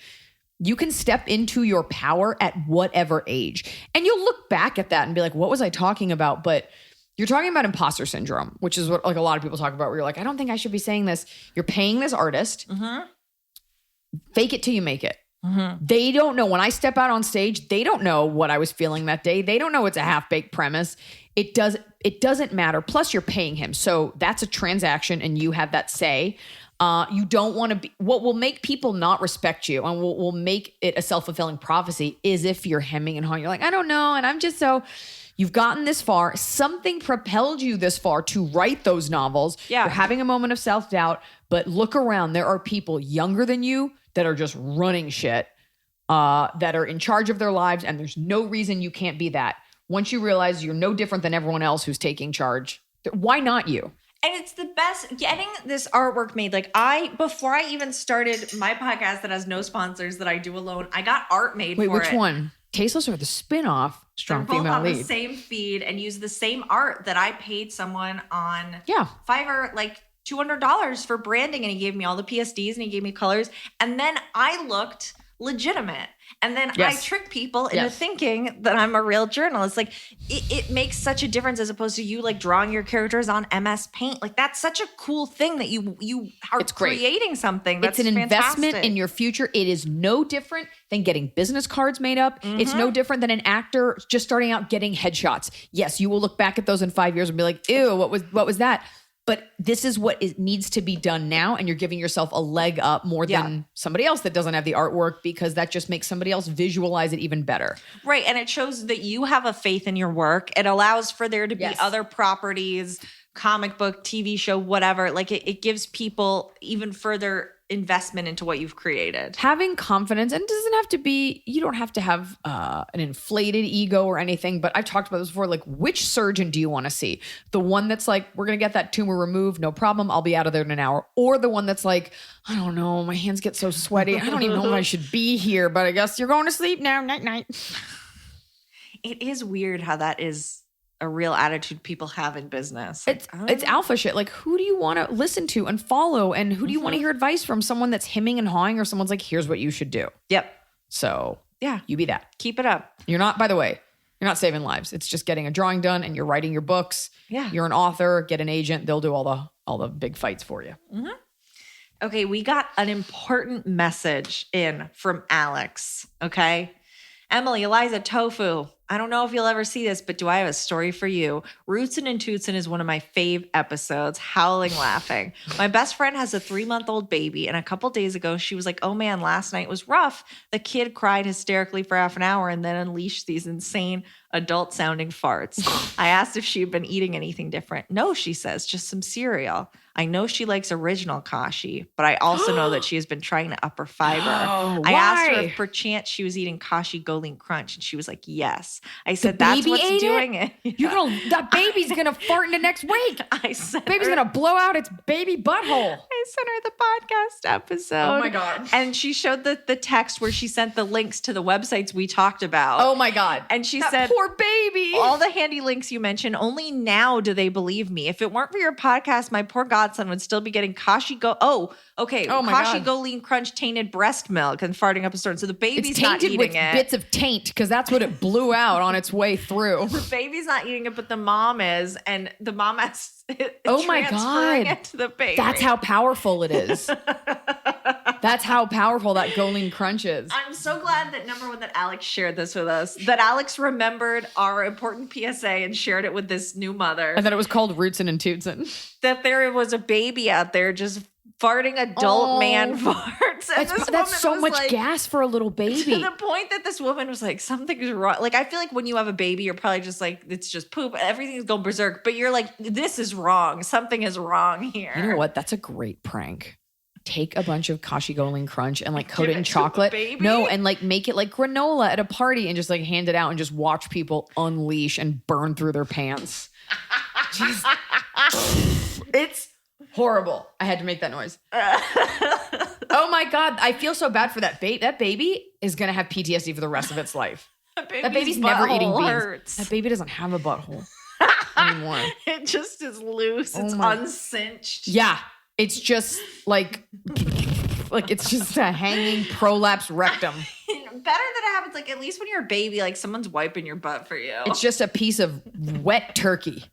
you can step into your power at whatever age. And you'll look back at that and be like, what was I talking about? But you're talking about imposter syndrome, which is what like a lot of people talk about where you're like, I don't think I should be saying this. You're paying this artist. Mm-hmm. Fake it till you make it. Mm-hmm. They don't know. When I step out on stage, they don't know what I was feeling that day. They don't know it's a half-baked premise. It doesn't matter. Plus, you're paying him. So that's a transaction and you have that say. You don't want to be, what will make people not respect you and will make it a self-fulfilling prophecy is if you're hemming and hawing. You're like, I don't know. And I'm just so, you've gotten this far. Something propelled you this far to write those novels. Yeah. You're having a moment of self-doubt, but look around. There are people younger than you that are just running shit, that are in charge of their lives. And there's no reason you can't be that. Once you realize you're no different than everyone else who's taking charge, why not you? And it's the best getting this artwork made. Like before I even started my podcast that has no sponsors that I do alone, I got art made for it. Wait, which one? Tasteless or the spinoff Strong Female Lead? They're both on the same feed and use the same art that I paid someone on Fiverr, like $200 for branding. And he gave me all the PSDs and he gave me colors. And then I looked legitimate. And then I trick people into thinking that I'm a real journalist. Like it makes such a difference as opposed to you like drawing your characters on MS Paint. Like that's such a cool thing that you are creating something. That's it's an investment in your future. It is no different than getting business cards made up. Mm-hmm. It's no different than an actor just starting out getting headshots. Yes, you will look back at those in 5 years and be like, ew, what was that? But this is what needs to be done now. And you're giving yourself a leg up more than somebody else that doesn't have the artwork because that just makes somebody else visualize it even better. Right. And it shows that you have a faith in your work. It allows for there to be other properties, comic book, TV show, whatever. Like it gives people even further investment into what you've created. Having confidence, and it doesn't have to be, you don't have to have an inflated ego or anything, but I've talked about this before, like which surgeon do you want to see? The one that's like, we're going to get that tumor removed, no problem, I'll be out of there in an hour. Or the one that's like, I don't know, my hands get so sweaty, I don't even know if I should be here, but I guess you're going to sleep now, night night. It is weird how that is a real attitude people have in business. Like, It's alpha shit. Like, who do you want to listen to and follow? And who do you want to hear advice from? Someone that's hemming and hawing, or someone's like, here's what you should do. Yep. So yeah, you be that. Keep it up. You're not, by the way, you're not saving lives. It's just getting a drawing done and you're writing your books. Yeah. You're an author, get an agent. They'll do all the big fights for you. Mm-hmm. Okay. We got an important message in from Alex. Okay. Emily, Iliza, Tofu. I don't know if you'll ever see this, but do I have a story for you? Rootsin and Tootsin is one of my fave episodes, howling laughing. My best friend has a 3-month-old baby, and a couple days ago, she was like, oh man, last night was rough. The kid cried hysterically for half an hour and then unleashed these insane adult-sounding farts. I asked if she had been eating anything different. No, she says, just some cereal. I know she likes original kashi, but I also know that she has been trying to up her fiber. I asked her if perchance she was eating kashi go lean crunch, and she was like, yes. I said, that's what's doing it. That baby's gonna fart into next week. I said, baby's gonna blow out its baby butthole. I sent her the podcast episode. Oh my God. And she showed the text where she sent the links to the websites we talked about. Oh my God. And she that said, poor baby. All the handy links you mentioned, only now do they believe me. If it weren't for your podcast, my poor godson would still be getting kashi go. Oh, okay. Oh my kashi God. go lean crunch tainted breast milk and farting up a storm. So the baby's it's not tainted eating with it. bits of taint because that's what it blew out on its way through. The baby's not eating it, but the mom is, and the mom has. Oh my transferring God. it to the baby. That's how powerful it is. That's how powerful that go lean crunch is. I'm so glad that number one, that Alex shared this with us, that Alex remembered our important PSA and shared it with this new mother. And that it was called Rootsin and Tootsin. That there was a baby out there just farting adult man farts. And That's so much like, gas for a little baby. To the point that this woman was like, something's wrong. Like, I feel like when you have a baby, you're probably just like, it's just poop. Everything's going berserk. But you're like, this is wrong. Something is wrong here. You know what? That's a great prank. Take a bunch of kashi go lean crunch and like coat it in chocolate. No, and like make it like granola at a party and just like hand it out and just watch people unleash and burn through their pants. It's horrible. I had to make that noise. Oh my God. I feel so bad for that baby. That baby is going to have PTSD for the rest of its life. That baby's never eating beans. Hurts. That baby doesn't have a butthole anymore. It just is loose. It's uncinched. Yeah. It's just like it's just a hanging prolapse rectum. Better that it happens, like, at least when you're a baby, like someone's wiping your butt for you. It's just a piece of wet turkey.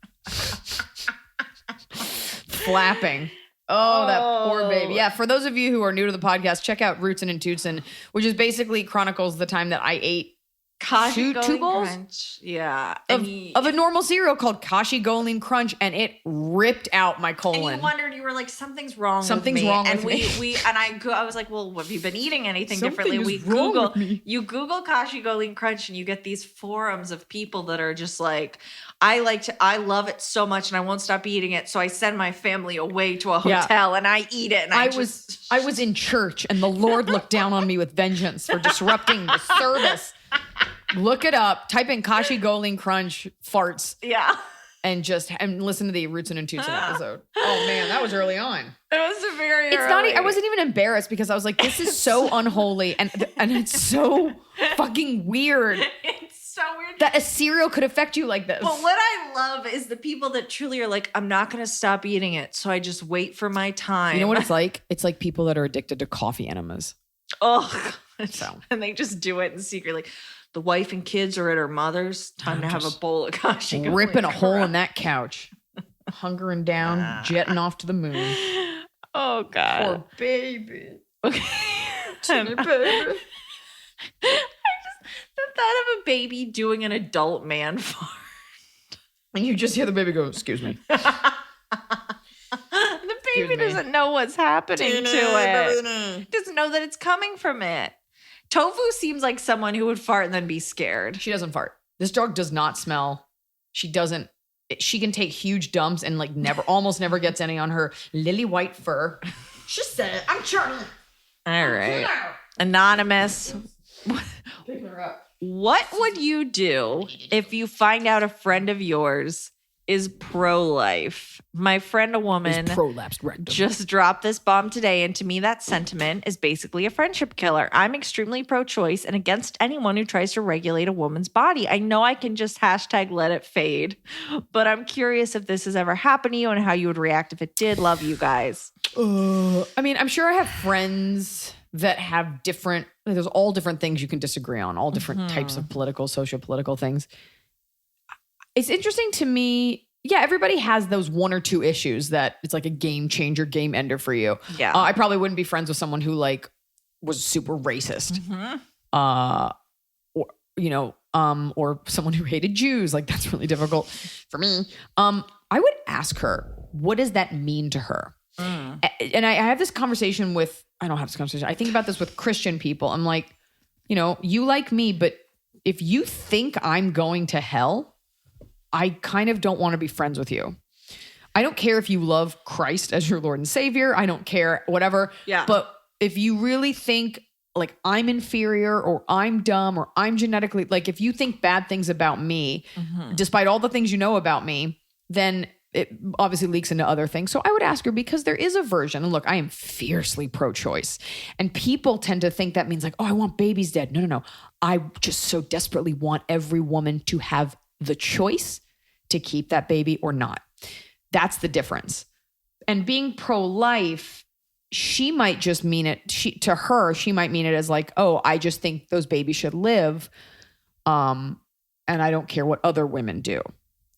Flapping. Oh, that poor baby. Yeah, for those of you who are new to the podcast, check out Rootsin and Tootsin, which is basically chronicles the time that I ate Kashi two bowls crunch. Yeah. of a normal cereal called Kashi Go Lean Crunch, and it ripped out my colon. And you wondered, you were like, something's wrong Something's with me. wrong and with we and I was like, well, have you been eating anything Something differently? is wrong with me. You Google Kashi Go Lean Crunch and you get these forums of people that are just like, I love it so much and I won't stop eating it. So I send my family away to a hotel and I eat it. And I was in church and the Lord looked down on me with vengeance for disrupting the service. Look it up. Type in Kashi Go Lean Crunch farts. Yeah. And listen to the Rootsin and Tootsin episode. Oh man, that was early on. It was very It's early. not. I wasn't even embarrassed because I was like, this is so unholy and it's so fucking weird. It's so weird that a cereal could affect you like this. But what I love is the people that truly are like, I'm not going to stop eating it, so I just wait for my time. You know what it's like? It's like people that are addicted to coffee enemas. Oh, so and they just do it in secret. Like, the wife and kids are at her mother's. Time to have a bowl of kashi. Ripping a hole in that couch. Hunkering down, jetting off to the moon. Oh, God. Poor baby. Okay. Timmy baby. The thought of a baby doing an adult man fart. And you just hear the baby go, excuse me. The baby doesn't know what's happening to it. Doesn't know that it's coming from it. Tofu seems like someone who would fart and then be scared. She doesn't fart. This dog does not smell. She can take huge dumps and like almost never gets any on her lily white fur. She said it. I'm Charlie. All right. Anonymous. Picking her up. What would you do if you find out a friend of yours is pro-life? My friend, a woman, Prolapsed rectum. just dropped this bomb today, and to me, that sentiment is basically a friendship killer. I'm extremely pro-choice and against anyone who tries to regulate a woman's body. I know I can just hashtag let it fade, but I'm curious if this has ever happened to you and how you would react if it did. Love you guys. I mean, I'm sure I have friends that have different, there's all different things you can disagree on, all different types of political, socio-political things. It's interesting to me. Yeah, everybody has those one or two issues that it's like a game changer, game ender for you. Yeah. I probably wouldn't be friends with someone who like was super racist. Or, you know, or someone who hated Jews. Like that's really difficult for me. I would ask her, what does that mean to her? And I have this conversation with, I don't have this conversation. I think about this with Christian people. I'm like, you know, you like me, but if you think I'm going to hell, I kind of don't want to be friends with you. I don't care if you love Christ as your Lord and Savior. I don't care, whatever. Yeah. But if you really think like I'm inferior or I'm dumb or I'm genetically, like if you think bad things about me, despite all the things you know about me, then it obviously leaks into other things. So I would ask her because there is a version. And look, I am fiercely pro-choice. And people tend to think that means like, oh, I want babies dead. No. I just so desperately want every woman to have the choice to keep that baby or not. That's the difference. And being pro-life, she might just mean it. To her, she might mean it as like, oh, I just think those babies should live. And I don't care what other women do.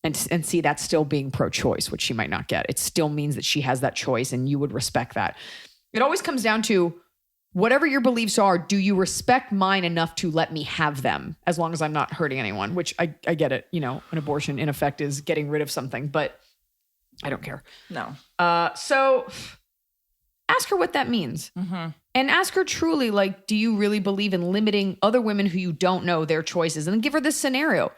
And see, that's still being pro-choice, which she might not get. It still means that she has that choice and you would respect that. It always comes down to whatever your beliefs are, do you respect mine enough to let me have them as long as I'm not hurting anyone, which I get it. You know, an abortion in effect is getting rid of something, but I don't care. No. So ask her what that means. And ask her truly, like, do you really believe in limiting other women who you don't know their choices? And then give her this scenario.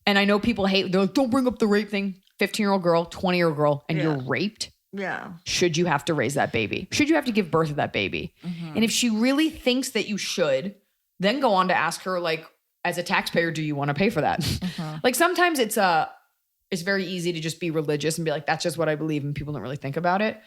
And I know people hate, they're like, don't bring up the rape thing. 15-year-old girl, 20-year-old girl, and you're raped. Yeah. Should you have to raise that baby? Should you have to give birth to that baby? And if she really thinks that you should, then go on to ask her, like, as a taxpayer, do you want to pay for that? Like sometimes it's very easy to just be religious and be like, that's just what I believe. And people don't really think about it.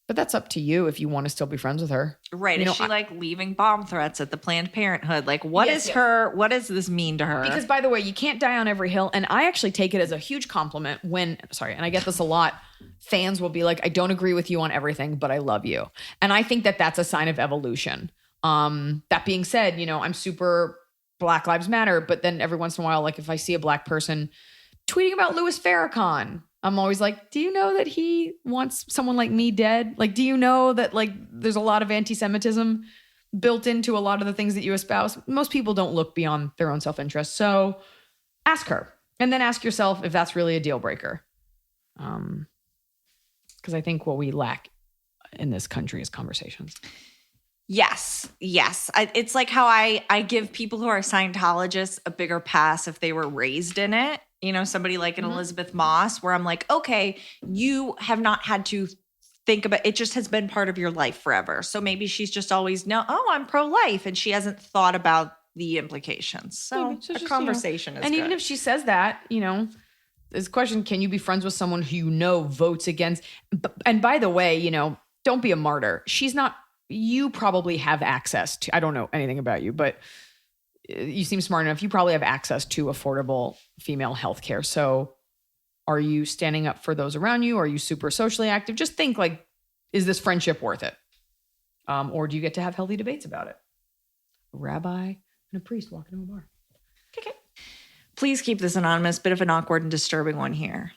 But that's up to you if you want to still be friends with her. Right. You Is know, she like leaving bomb threats at the Planned Parenthood? Like what Yes, does this mean to her? Because by the way, you can't die on every hill. And I actually take it as a huge compliment when, and I get this a lot, fans will be like, I don't agree with you on everything, but I love you. And I think that that's a sign of evolution. That being said, you know, I'm super Black Lives Matter, but then every once in a while, like if I see a Black person tweeting about Louis Farrakhan, I'm always like, do you know that he wants someone like me dead? Like, do you know that like there's a lot of anti-Semitism built into a lot of the things that you espouse? Most people don't look beyond their own self-interest. So ask her and then ask yourself if that's really a deal breaker. Because I think what we lack in this country is conversations. Yes. It's like how I give people who are Scientologists a bigger pass if they were raised in it. You know, somebody like an Elizabeth Moss, where I'm like, okay, you have not had to think about it, just has been part of your life forever. So maybe she's just always I'm pro-life, and she hasn't thought about the implications. So a conversation is and good. even if she says that, you know, this question, can you be friends with someone who you know votes against? And by the way, you know, don't be a martyr. She's not, you probably have access to, I don't know anything about you, but you seem smart enough. You probably have access to affordable female healthcare. So are you standing up for those around you? Are you super socially active? Just think like, is this friendship worth it? Or do you get to have healthy debates about it? A rabbi and a priest walking to a bar. Okay. Please keep this anonymous. Bit of an awkward and disturbing one here.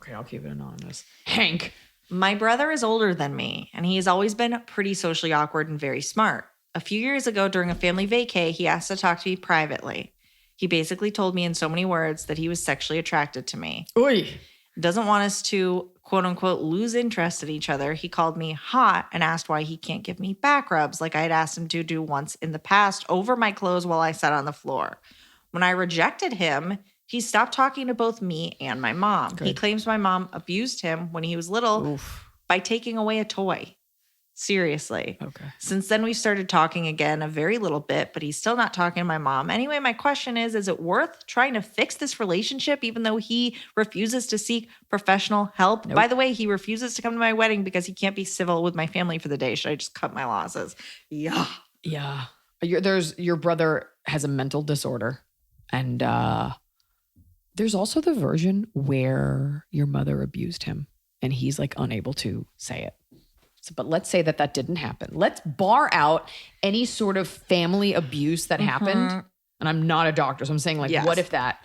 Okay, I'll keep it anonymous. Hank. My brother is older than me, and he has always been pretty socially awkward and very smart. A few years ago during a family vacay, he asked to talk to me privately. He basically told me in so many words that he was sexually attracted to me. Oy. Doesn't want us to, quote unquote, lose interest in each other. He called me hot and asked why he can't give me back rubs like I had asked him to do once in the past over my clothes while I sat on the floor. When I rejected him, he stopped talking to both me and my mom. Good. He claims my mom abused him when he was little. Oof. by taking away a toy. Seriously. Okay. Since then, we started talking again a very little bit, but he's still not talking to my mom. Anyway, my question is it worth trying to fix this relationship even though he refuses to seek professional help? Nope. By the way, he refuses to come to my wedding because he can't be civil with my family for the day. Should I just cut my losses? Yeah. Yeah. Your brother has a mental disorder. And there's also the version where your mother abused him and he's like unable to say it. So, but let's say that didn't happen. Let's bar out any sort of family abuse that happened. And I'm not a doctor, so I'm saying like, what if that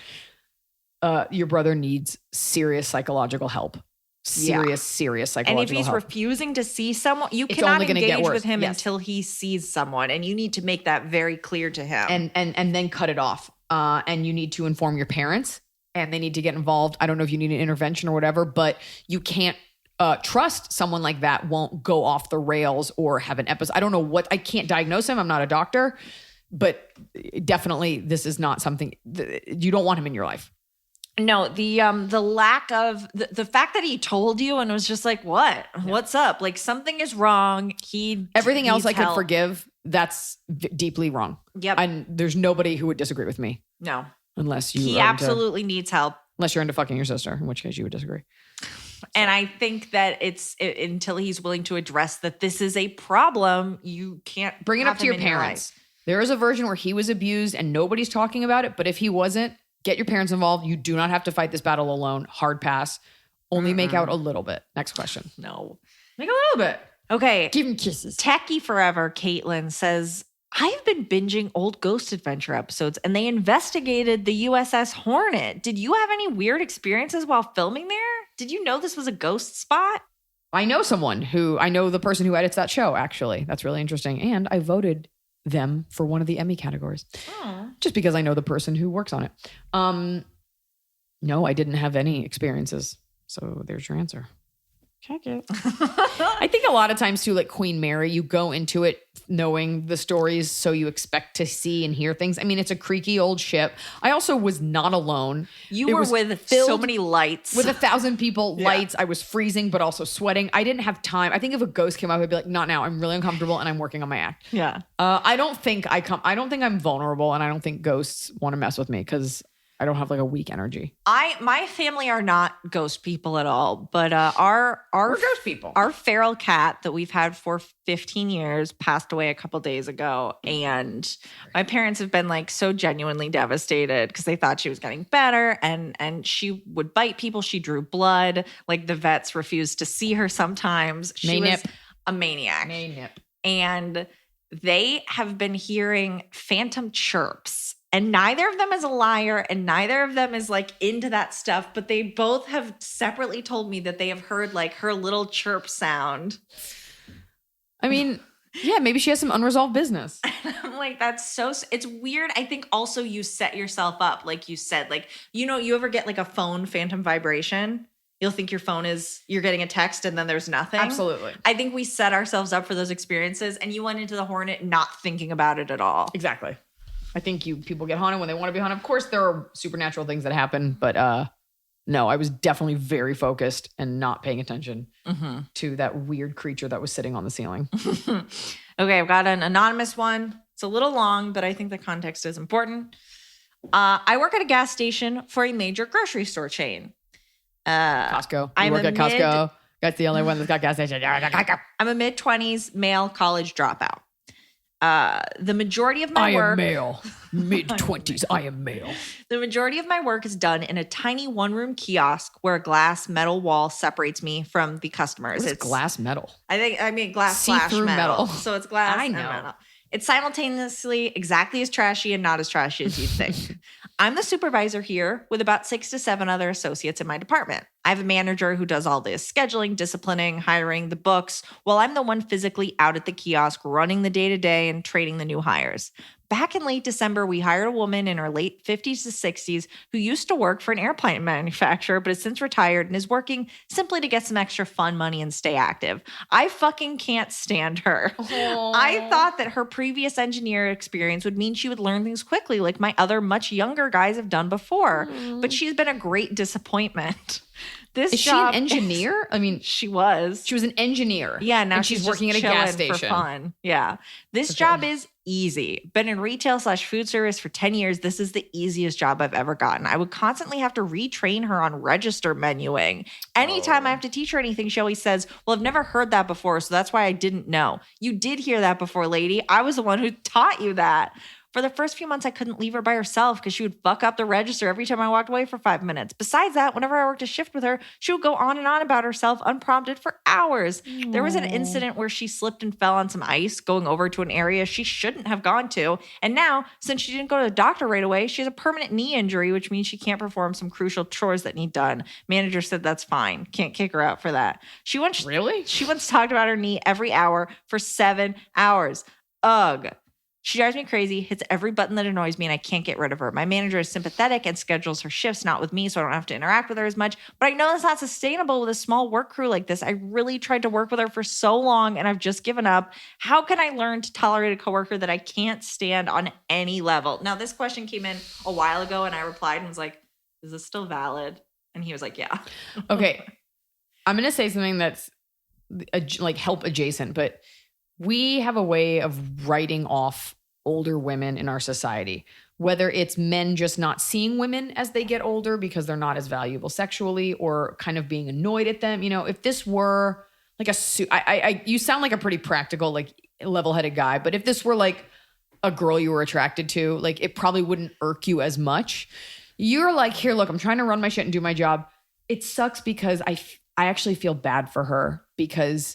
your brother needs serious psychological help? Serious psychological help. And if he's refusing to see someone, you It's cannot only gonna engage get worse. with him Yes. until he sees someone. And you need to make that very clear to him. And then cut it off. And you need to inform your parents and they need to get involved. I don't know if you need an intervention or whatever, but you can't trust someone like that won't go off the rails or have an episode. I don't know I can't diagnose him. I'm not a doctor, but definitely this is not something you don't want him in your life. No, the lack of the fact that he told you and was just like, what? Yeah. What's up? Like something is wrong. Everything else I help. could forgive. That's deeply wrong. Yep. And there's nobody who would disagree with me. No. Unless you He absolutely needs help. Unless you're into fucking your sister, in which case you would disagree. And I think that until he's willing to address that this is a problem, you can't bring it up to your parents. There is a version where he was abused and nobody's talking about it. But if he wasn't, get your parents involved. You do not have to fight this battle alone. Hard pass. Only make out a little bit. Next question. No. Make a little bit. Okay. Give him kisses. Techie Forever, Caitlin says, I've been binging old Ghost Adventure episodes and they investigated the USS Hornet. Did you have any weird experiences while filming there? Did you know this was a ghost spot? I know the person who edits that show, actually. That's really interesting. And I voted them for one of the Emmy categories. Just because I know the person who works on it. No, I didn't have any experiences. So there's your answer. Check it. I think a lot of times too, like Queen Mary, you go into it knowing the stories, so you expect to see and hear things. I mean, it's a creaky old ship. I also was not alone. You were with so many lights. With 1,000 people, lights. I was freezing, but also sweating. I didn't have time. I think if a ghost came up, I'd be like, not now. I'm really uncomfortable and I'm working on my act. Yeah. I don't think I'm vulnerable, and I don't think ghosts want to mess with me because I don't have like a weak energy. My family are not ghost people at all, but we're ghost people. Our feral cat that we've had for 15 years passed away a couple days ago, and my parents have been like so genuinely devastated because they thought she was getting better, and she would bite people. She drew blood. Like the vets refused to see her sometimes. She was a maniac. And they have been hearing phantom chirps. And neither of them is a liar and neither of them is like into that stuff, but they both have separately told me that they have heard like her little chirp sound. I mean, yeah, maybe she has some unresolved business. I'm like, it's weird. I think also you set yourself up, like you said, like, you ever get like a phone phantom vibration? You'll think you're getting a text and then there's nothing. Absolutely. I think we set ourselves up for those experiences and you went into the Hornet not thinking about it at all. Exactly. I think people get haunted when they want to be haunted. Of course, there are supernatural things that happen, but no, I was definitely very focused and not paying attention to that weird creature that was sitting on the ceiling. Okay, I've got an anonymous one. It's a little long, but I think the context is important. I work at a gas station for a major grocery store chain. Costco. I work at Costco. That's the only one that's got gas station. I'm a mid-20s male college dropout. The majority of my work... I am male. Mid-20s, I am male. The majority of my work is done in a tiny one-room kiosk where a glass metal wall separates me from the customers. It's glass metal. I mean glass See-through slash metal. metal. So it's glass I know. and metal. It's simultaneously exactly as trashy and not as trashy as you'd think. I'm the supervisor here with about 6 to 7 other associates in my department. I have a manager who does all this scheduling, disciplining, hiring, the books, while I'm the one physically out at the kiosk running the day-to-day and training the new hires. Back in late December, we hired a woman in her late 50s to 60s who used to work for an airplane manufacturer but has since retired and is working simply to get some extra fun money and stay active. I fucking can't stand her. Aww. I thought that her previous engineer experience would mean she would learn things quickly like my other much younger guys have done before, but she's been a great disappointment. This Is job she an engineer? I mean, she was. she was an engineer. Yeah, now and she's working at a gas chilling station for fun. Yeah. This Okay. job is easy. Been in retail/food service for 10 years. This is the easiest job I've ever gotten. I would constantly have to retrain her on register menuing. Anytime I have to teach her anything, she always says, well, I've never heard that before, so that's why I didn't know. You did hear that before, lady. I was the one who taught you that. For the first few months, I couldn't leave her by herself because she would fuck up the register every time I walked away for 5 minutes. Besides that, whenever I worked a shift with her, she would go on and on about herself unprompted for hours. There was an incident where she slipped and fell on some ice going over to an area she shouldn't have gone to. And now, since she didn't go to the doctor right away, she has a permanent knee injury, which means she can't perform some crucial chores that need done. Manager said that's fine. Can't kick her out for that. She once talked about her knee every hour for 7 hours. Ugh. She drives me crazy, hits every button that annoys me, and I can't get rid of her. My manager is sympathetic and schedules her shifts not with me, so I don't have to interact with her as much. But I know that's not sustainable with a small work crew like this. I really tried to work with her for so long, and I've just given up. How can I learn to tolerate a coworker that I can't stand on any level? Now, this question came in a while ago, and I replied and was like, is this still valid? And he was like, yeah. Okay. I'm going to say something that's like help adjacent, but we have a way of writing off older women in our society, whether it's men just not seeing women as they get older because they're not as valuable sexually or kind of being annoyed at them. You know, if this were like you sound like a pretty practical, like level-headed guy, but if this were like a girl you were attracted to, like it probably wouldn't irk you as much. You're like, here, look, I'm trying to run my shit and do my job. It sucks because I actually feel bad for her because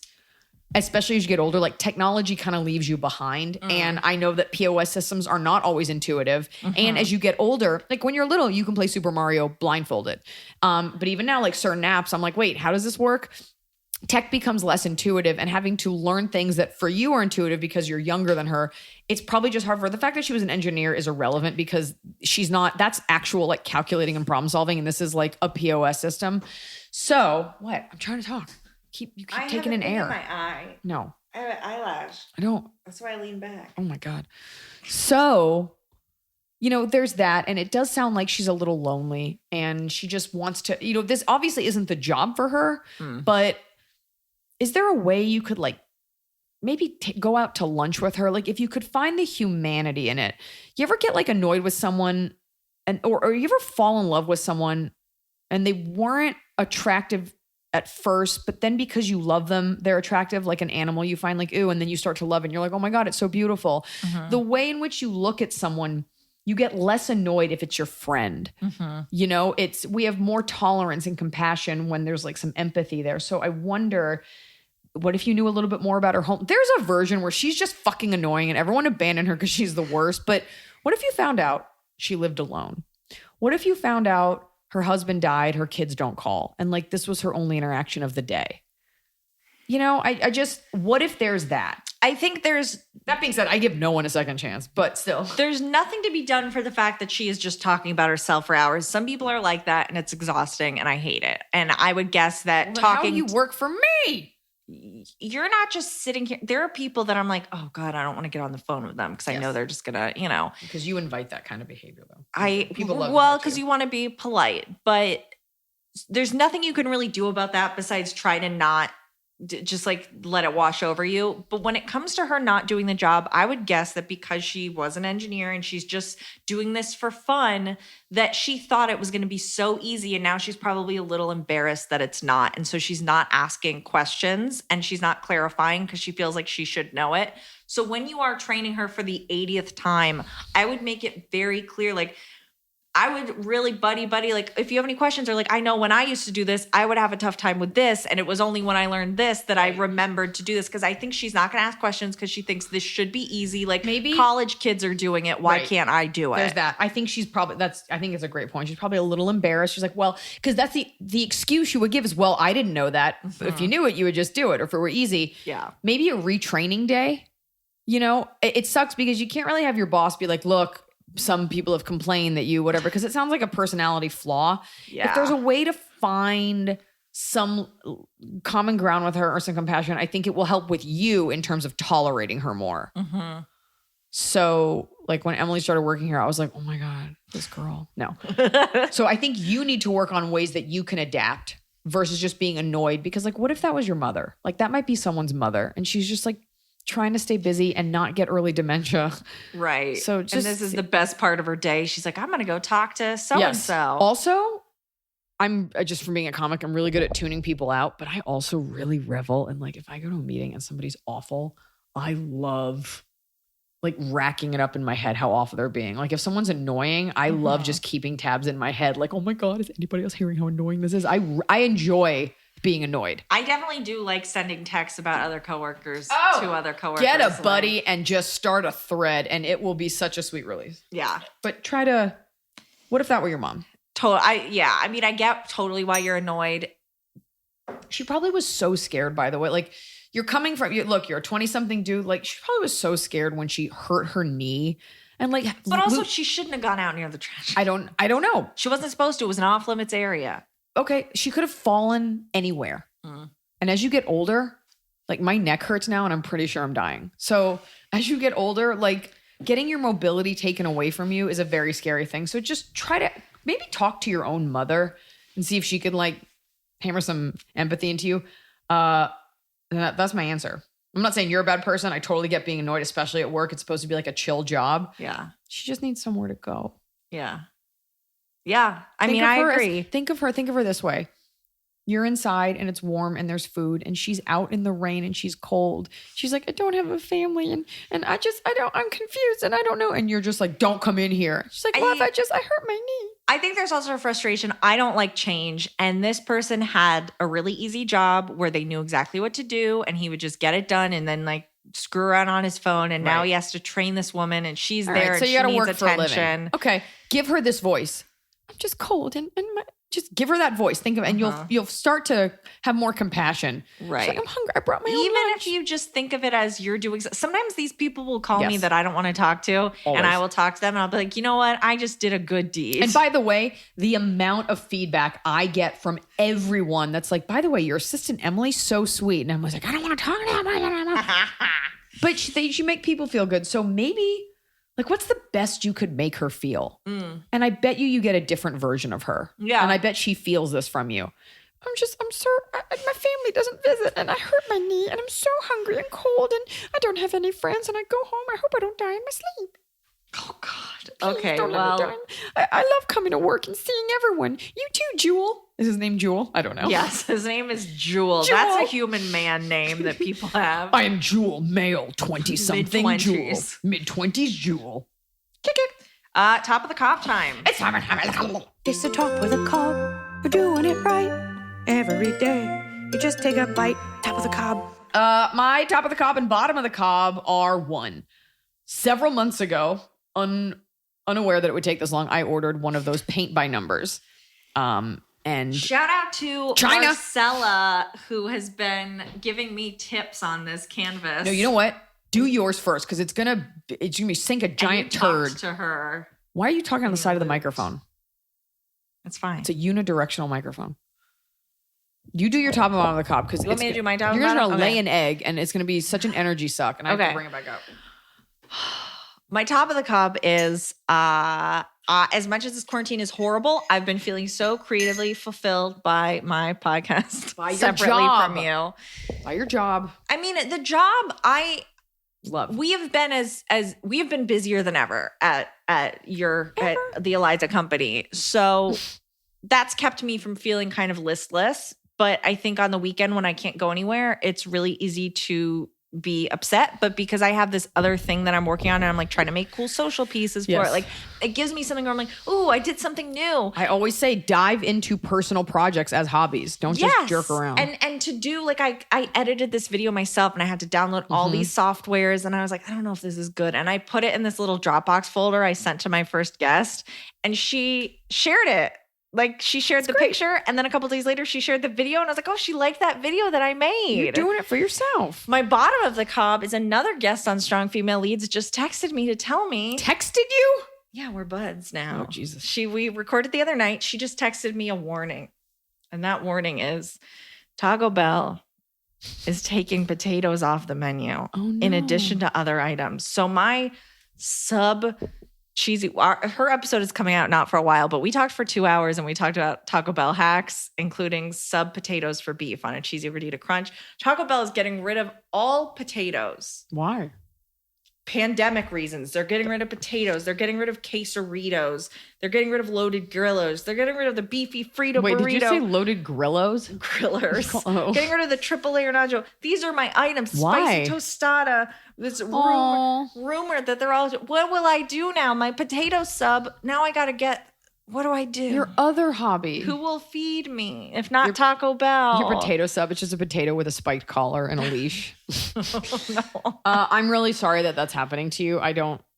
especially as you get older, like technology kind of leaves you behind. And I know that POS systems are not always intuitive. And as you get older, like when you're little, you can play Super Mario blindfolded. But even now, like certain apps, I'm like, wait, how does this work? Tech becomes less intuitive, and having to learn things that for you are intuitive because you're younger than her, it's probably just hard for her. The fact that she was an engineer is irrelevant because she's not, that's actual like calculating and problem solving. And this is like a POS system. So what? I'm trying to talk. You keep taking in air. In my eye. No. I have an eyelash. I don't. That's why I lean back. Oh my God. So, you know, there's that. And it does sound like she's a little lonely and she just wants to, you know, this obviously isn't the job for her, but is there a way you could like maybe go out to lunch with her? Like if you could find the humanity in it, you ever get like annoyed with someone or you ever fall in love with someone and they weren't attractive at first, but then because you love them, they're attractive, like an animal you find like, ooh, and then you start to love it and you're like, oh my God, it's so beautiful. The way in which you look at someone, you get less annoyed if it's your friend. You know, we have more tolerance and compassion when there's like some empathy there. So I wonder, what if you knew a little bit more about her home? There's a version where she's just fucking annoying and everyone abandoned her because she's the worst. But what if you found out she lived alone? What if you found out her husband died, her kids don't call, and like this was her only interaction of the day? You know, I just, what if there's that? I think that being said, I give no one a second chance, but still. There's nothing to be done for the fact that she is just talking about herself for hours. Some people are like that and it's exhausting and I hate it. And I would guess that How you work for me? You're not just sitting here. There are people that I'm like, oh God, I don't want to get on the phone with them because I know they're just gonna, you know. Because you invite that kind of behavior though. People love because you want to be polite, but there's nothing you can really do about that besides try to not just like let it wash over you. But when it comes to her not doing the job, I would guess that because she was an engineer and she's just doing this for fun, that she thought it was going to be so easy. And now she's probably a little embarrassed that it's not. And so she's not asking questions and she's not clarifying because she feels like she should know it. So when you are training her for the 80th time, I would make it very clear, like, I would really buddy, like, if you have any questions or like, I know when I used to do this, I would have a tough time with this. And it was only when I learned this that I remembered to do this. Cause I think she's not going to ask questions because she thinks this should be easy. Like maybe college kids are doing it. Why can't I do it? There's that. I think I think it's a great point. She's probably a little embarrassed. She's like, well, cause that's the excuse you would give is, well, I didn't know that. If you knew it, you would just do it. Or if it were easy. Yeah. Maybe a retraining day, you know, it sucks because you can't really have your boss be like, look, some people have complained that you whatever, because it sounds like a personality flaw. Yeah. If there's a way to find some common ground with her or some compassion, I think it will help with you in terms of tolerating her more. So like when Emily started working here, I was like, oh my God, this girl. No. So I think you need to work on ways that you can adapt versus just being annoyed, because like, what if that was your mother? Like that might be someone's mother and she's just like trying to stay busy and not get early dementia. Right. So just, and this is the best part of her day. She's like, I'm going to go talk to so-and-so. Also, I'm just from being a comic, I'm really good at tuning people out, but I also really revel in like, if I go to a meeting and somebody's awful, I love like racking it up in my head how awful they're being. Like if someone's annoying, I love just keeping tabs in my head. Like, oh my God, is anybody else hearing how annoying this is? I enjoy being annoyed. I definitely do like sending texts about other coworkers to other coworkers. Get a buddy and just start a thread and it will be such a sweet release. Yeah. But try to, what if that were your mom? I mean, I get totally why you're annoyed. She probably was so scared, by the way. Like you're coming from, look, you're a 20-something dude. Like she probably was so scared when she hurt her knee. And like, but also she shouldn't have gone out near the trash. I don't know. She wasn't supposed to. It was an off limits area. Okay, she could have fallen anywhere. And as you get older, like my neck hurts now and I'm pretty sure I'm dying. So as you get older, like getting your mobility taken away from you is a very scary thing. So just try to maybe talk to your own mother and see if she could like hammer some empathy into you. That's my answer. I'm not saying you're a bad person. I totally get being annoyed, especially at work. It's supposed to be like a chill job. Yeah. She just needs somewhere to go. Yeah. Yeah. I mean, I agree. Think of her this way. You're inside and it's warm and there's food and she's out in the rain and she's cold. She's like, I don't have a family and I'm confused and I don't know. And you're just like, don't come in here. She's like, well, if I hurt my knee. I think there's also a frustration. I don't like change. And this person had a really easy job where they knew exactly what to do and he would just get it done and then like screw around on his phone. And now he has to train this woman and she's there and she needs attention. Okay. Give her this voice. I'm just cold and just give her that voice. Think of it, and you'll start to have more compassion. Right. Like, I'm hungry. I brought my own Even lunch. if you just think of it as you're doing. Sometimes these people will call me that I don't want to talk to, and I will talk to them, and I'll be like, you know what? I just did a good deed. And by the way, the amount of feedback I get from everyone that's like, by the way, your assistant Emily's so sweet, and I'm like, I don't want to talk to them. But she make people feel good. So maybe. Like, what's the best you could make her feel? And I bet you get a different version of her. Yeah. And I bet she feels this from you. My family doesn't visit and I hurt my knee and I'm so hungry and cold and I don't have any friends and I go home. I hope I don't die in my sleep. Oh, God. Please okay, don't let me die. I love coming to work and seeing everyone. You too, Jewel. Is his name Jewel? I don't know. Yes, his name is Jewel. That's a human man name that people have. I am Jewel, male, 20-something Mid-20s. Jewel. Mid-20s Jewel. Kick it. Top of the cop time. It's It's the top of the cob. We're doing it right every day. You just take a bite. Top of the cob. My top of the cob and bottom of the cob are one. Several months ago, unaware that it would take this long, I ordered one of those paint by numbers. And shout out to China. Marcella, who has been giving me tips on this canvas. No, you know what? Do yours first because it's gonna be sink a giant turd. To her. Why are you talking on the side of the microphone? It's fine. It's a unidirectional microphone. You do your top and bottom of the cob because you want me to do my top. You're just gonna lay an egg and it's gonna be such an energy suck, and I have to bring it back up. My top of the cob is as much as this quarantine is horrible, I've been feeling so creatively fulfilled by my podcast separately from you. By your job. I mean, the job love. We have been we have been busier than ever at the Iliza company. So that's kept me from feeling kind of listless. But I think on the weekend when I can't go anywhere, it's really easy to be upset. But because I have this other thing that I'm working on and I'm like trying to make cool social pieces for it, like it gives me something where I'm like, ooh, I did something new. I always say dive into personal projects as hobbies. Don't just jerk around. And to do like I edited this video myself and I had to download all these softwares and I was like, I don't know if this is good. And I put it in this little Dropbox folder I sent to my first guest and she shared it. Like she shared the picture and then a couple days later she shared the video and I was like, oh, she liked that video that I made. You're doing it for yourself. My bottom of the cob is another guest on Strong Female Leads just texted me to tell me. Texted you? Yeah, we're buds now. Oh, Jesus. We recorded the other night. She just texted me a warning. And that warning is Taco Bell is taking potatoes off the menu in addition to other items. So my sub cheesy. Her episode is coming out not for a while, but we talked for 2 hours and we talked about Taco Bell hacks, including sub potatoes for beef on a cheesy gordita crunch. Taco Bell is getting rid of all potatoes. Why? Pandemic reasons. They're getting rid of potatoes. They're getting rid of quesadillas. They're getting rid of loaded grillos. They're getting rid of the beefy Frito burrito. Wait, did you say loaded grillos? Grillers. Oh. Getting rid of the triple layer nacho. These are my items. Why? Spicy tostada. This rumor that they're all. What will I do now? My potato sub. Now I got to get. What do I do? Your other hobby. Who will feed me if not Taco Bell? Your potato sub. It's just a potato with a spiked collar and a leash. No. I'm really sorry that that's happening to you.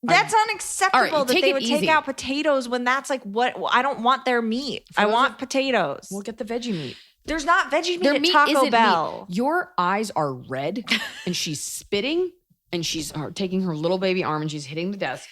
That's unacceptable All right, that take they it would easy. take out potatoes when that's like what I don't want their meat. I want potatoes. We'll get the veggie meat. There's not veggie meat Their at meat Taco isn't Bell. meat. Your eyes are red and she's spitting and she's taking her little baby arm and she's hitting the desk.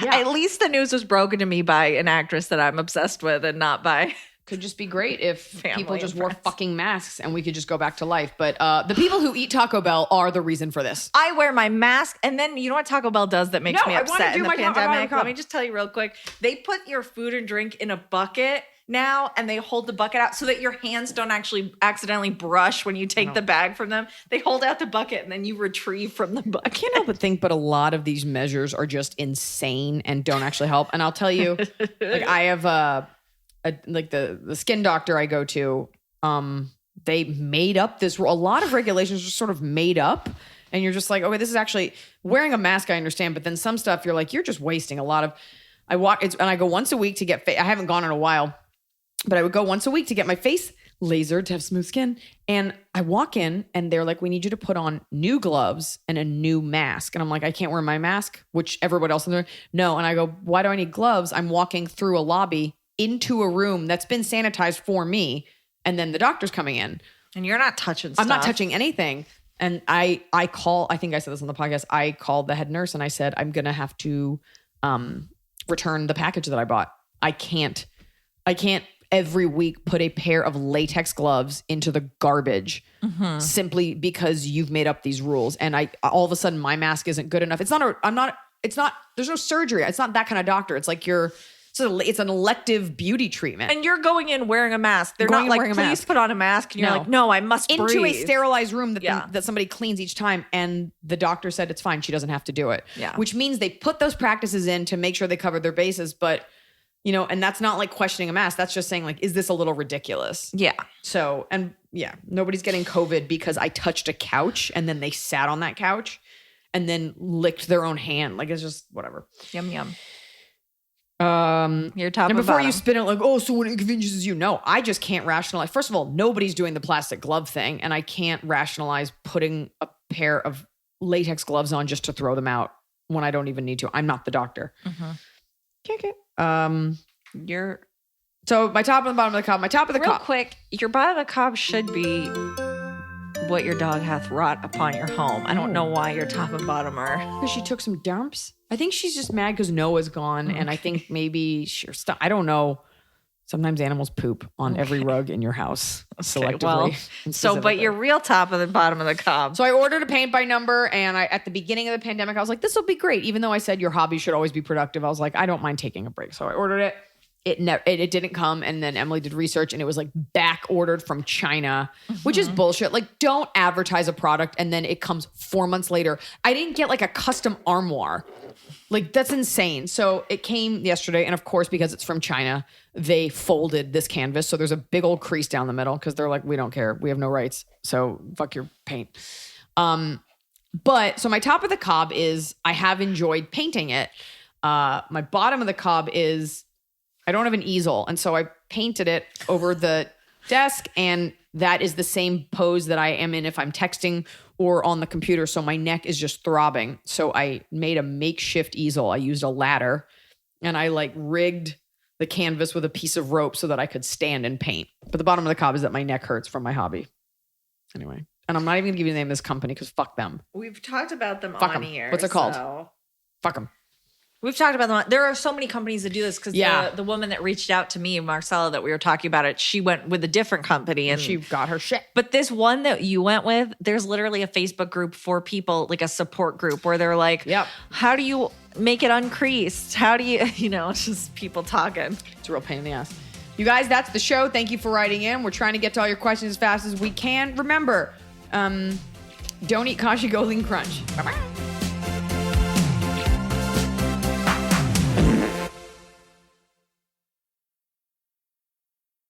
Yeah. At least the news was broken to me by an actress that I'm obsessed with and not by. Could just be great if Family people just and wore friends. fucking masks and we could just go back to life. But the people who eat Taco Bell are the reason for this. I wear my mask, and then you know what Taco Bell does that makes No, me I wanna upset do in the my pandemic? Taco Let me just tell you real quick. They put your food and drink in a bucket now, and they hold the bucket out so that your hands don't actually accidentally brush when you take the bag from them. They hold out the bucket, and then you retrieve from the bucket. I can't help but think, but a lot of these measures are just insane and don't actually help. And I'll tell you, like I have like the skin doctor I go to, they made up this. A lot of regulations are sort of made up, and you're just like, okay, this is actually wearing a mask. I understand, but then some stuff you're like, you're just wasting a lot of. And I go once a week to get. I haven't gone in a while, but I would go once a week to get my face lasered to have smooth skin. And I walk in, and they're like, we need you to put on new gloves and a new mask. And I'm like, I can't wear my mask, which everyone else in there. No, and I go, why do I need gloves? I'm walking through a lobby into a room that's been sanitized for me, and then the doctor's coming in. And you're not touching stuff. I'm not touching anything. And I think I said this on the podcast. I called the head nurse and I said, I'm going to have to return the package that I bought. I can't every week put a pair of latex gloves into the garbage simply because you've made up these rules. And all of a sudden my mask isn't good enough. There's no surgery. It's not that kind of doctor. It's like it's an elective beauty treatment. And you're going in wearing a mask. They're Going not in like, wearing a please mask. put on a mask. And you're No. like, no, I must Into breathe. a sterilized room that, Yeah. that somebody cleans each time. And the doctor said it's fine. She doesn't have to do it. Yeah. Which means they put those practices in to make sure they covered their bases. But, and that's not like questioning a mask. That's just saying like, is this a little ridiculous? Yeah. So, and yeah, nobody's getting COVID because I touched a couch and then they sat on that couch and then licked their own hand. Like it's just whatever. Yum, yum. Your top and and before bottom. you spin it like, oh, so what inconveniences you? No, I just can't rationalize. First of all, nobody's doing the plastic glove thing, and I can't rationalize putting a pair of latex gloves on just to throw them out when I don't even need to. I'm not the doctor. Okay. You're So my top and the bottom of the cob. My top of the real cob. quick. Your bottom of the cob should be what your dog hath wrought upon your home. I don't know why your top and bottom are. Because she took some dumps. I think she's just mad because Noah's gone, and I think maybe I don't know. Sometimes animals poop on every rug in your house selectively. Well, and but specifically. your real top and the bottom of the cob. So I ordered a paint by number, and at the beginning of the pandemic, I was like, this will be great. Even though I said your hobby should always be productive, I was like, I don't mind taking a break. So I ordered it. It didn't come, and then Emily did research, and it was like back ordered from China, which is bullshit. Like, don't advertise a product and then it comes 4 months later. I didn't get like a custom armoire. Like, that's insane. So it came yesterday, and of course, because it's from China, they folded this canvas. So there's a big old crease down the middle because they're like, we don't care. We have no rights. So fuck your paint. But so my top of the cob is I have enjoyed painting it. My bottom of the cob is I don't have an easel. And so I painted it over the desk, and that is the same pose that I am in if I'm texting or on the computer. So my neck is just throbbing. So I made a makeshift easel. I used a ladder, and I like rigged the canvas with a piece of rope so that I could stand and paint. But the bottom of the cob is that my neck hurts from my hobby. Anyway. And I'm not even gonna give you the name of this company because fuck them. We've talked about them Fuck on 'em. here. What's it called? so- Fuck them. We've talked about them. There are so many companies that do this because Yeah. the woman that reached out to me, Marcella, that we were talking about it, she went with a different company and She got her shit. But this one that you went with, there's literally a Facebook group for people, like a support group where they're like, Yep. how do you make it uncreased? How do you, it's just people talking. It's a real pain in the ass. You guys, that's the show. Thank you for writing in. We're trying to get to all your questions as fast as we can. Remember, don't eat Kashi Golden Crunch. Bye-bye.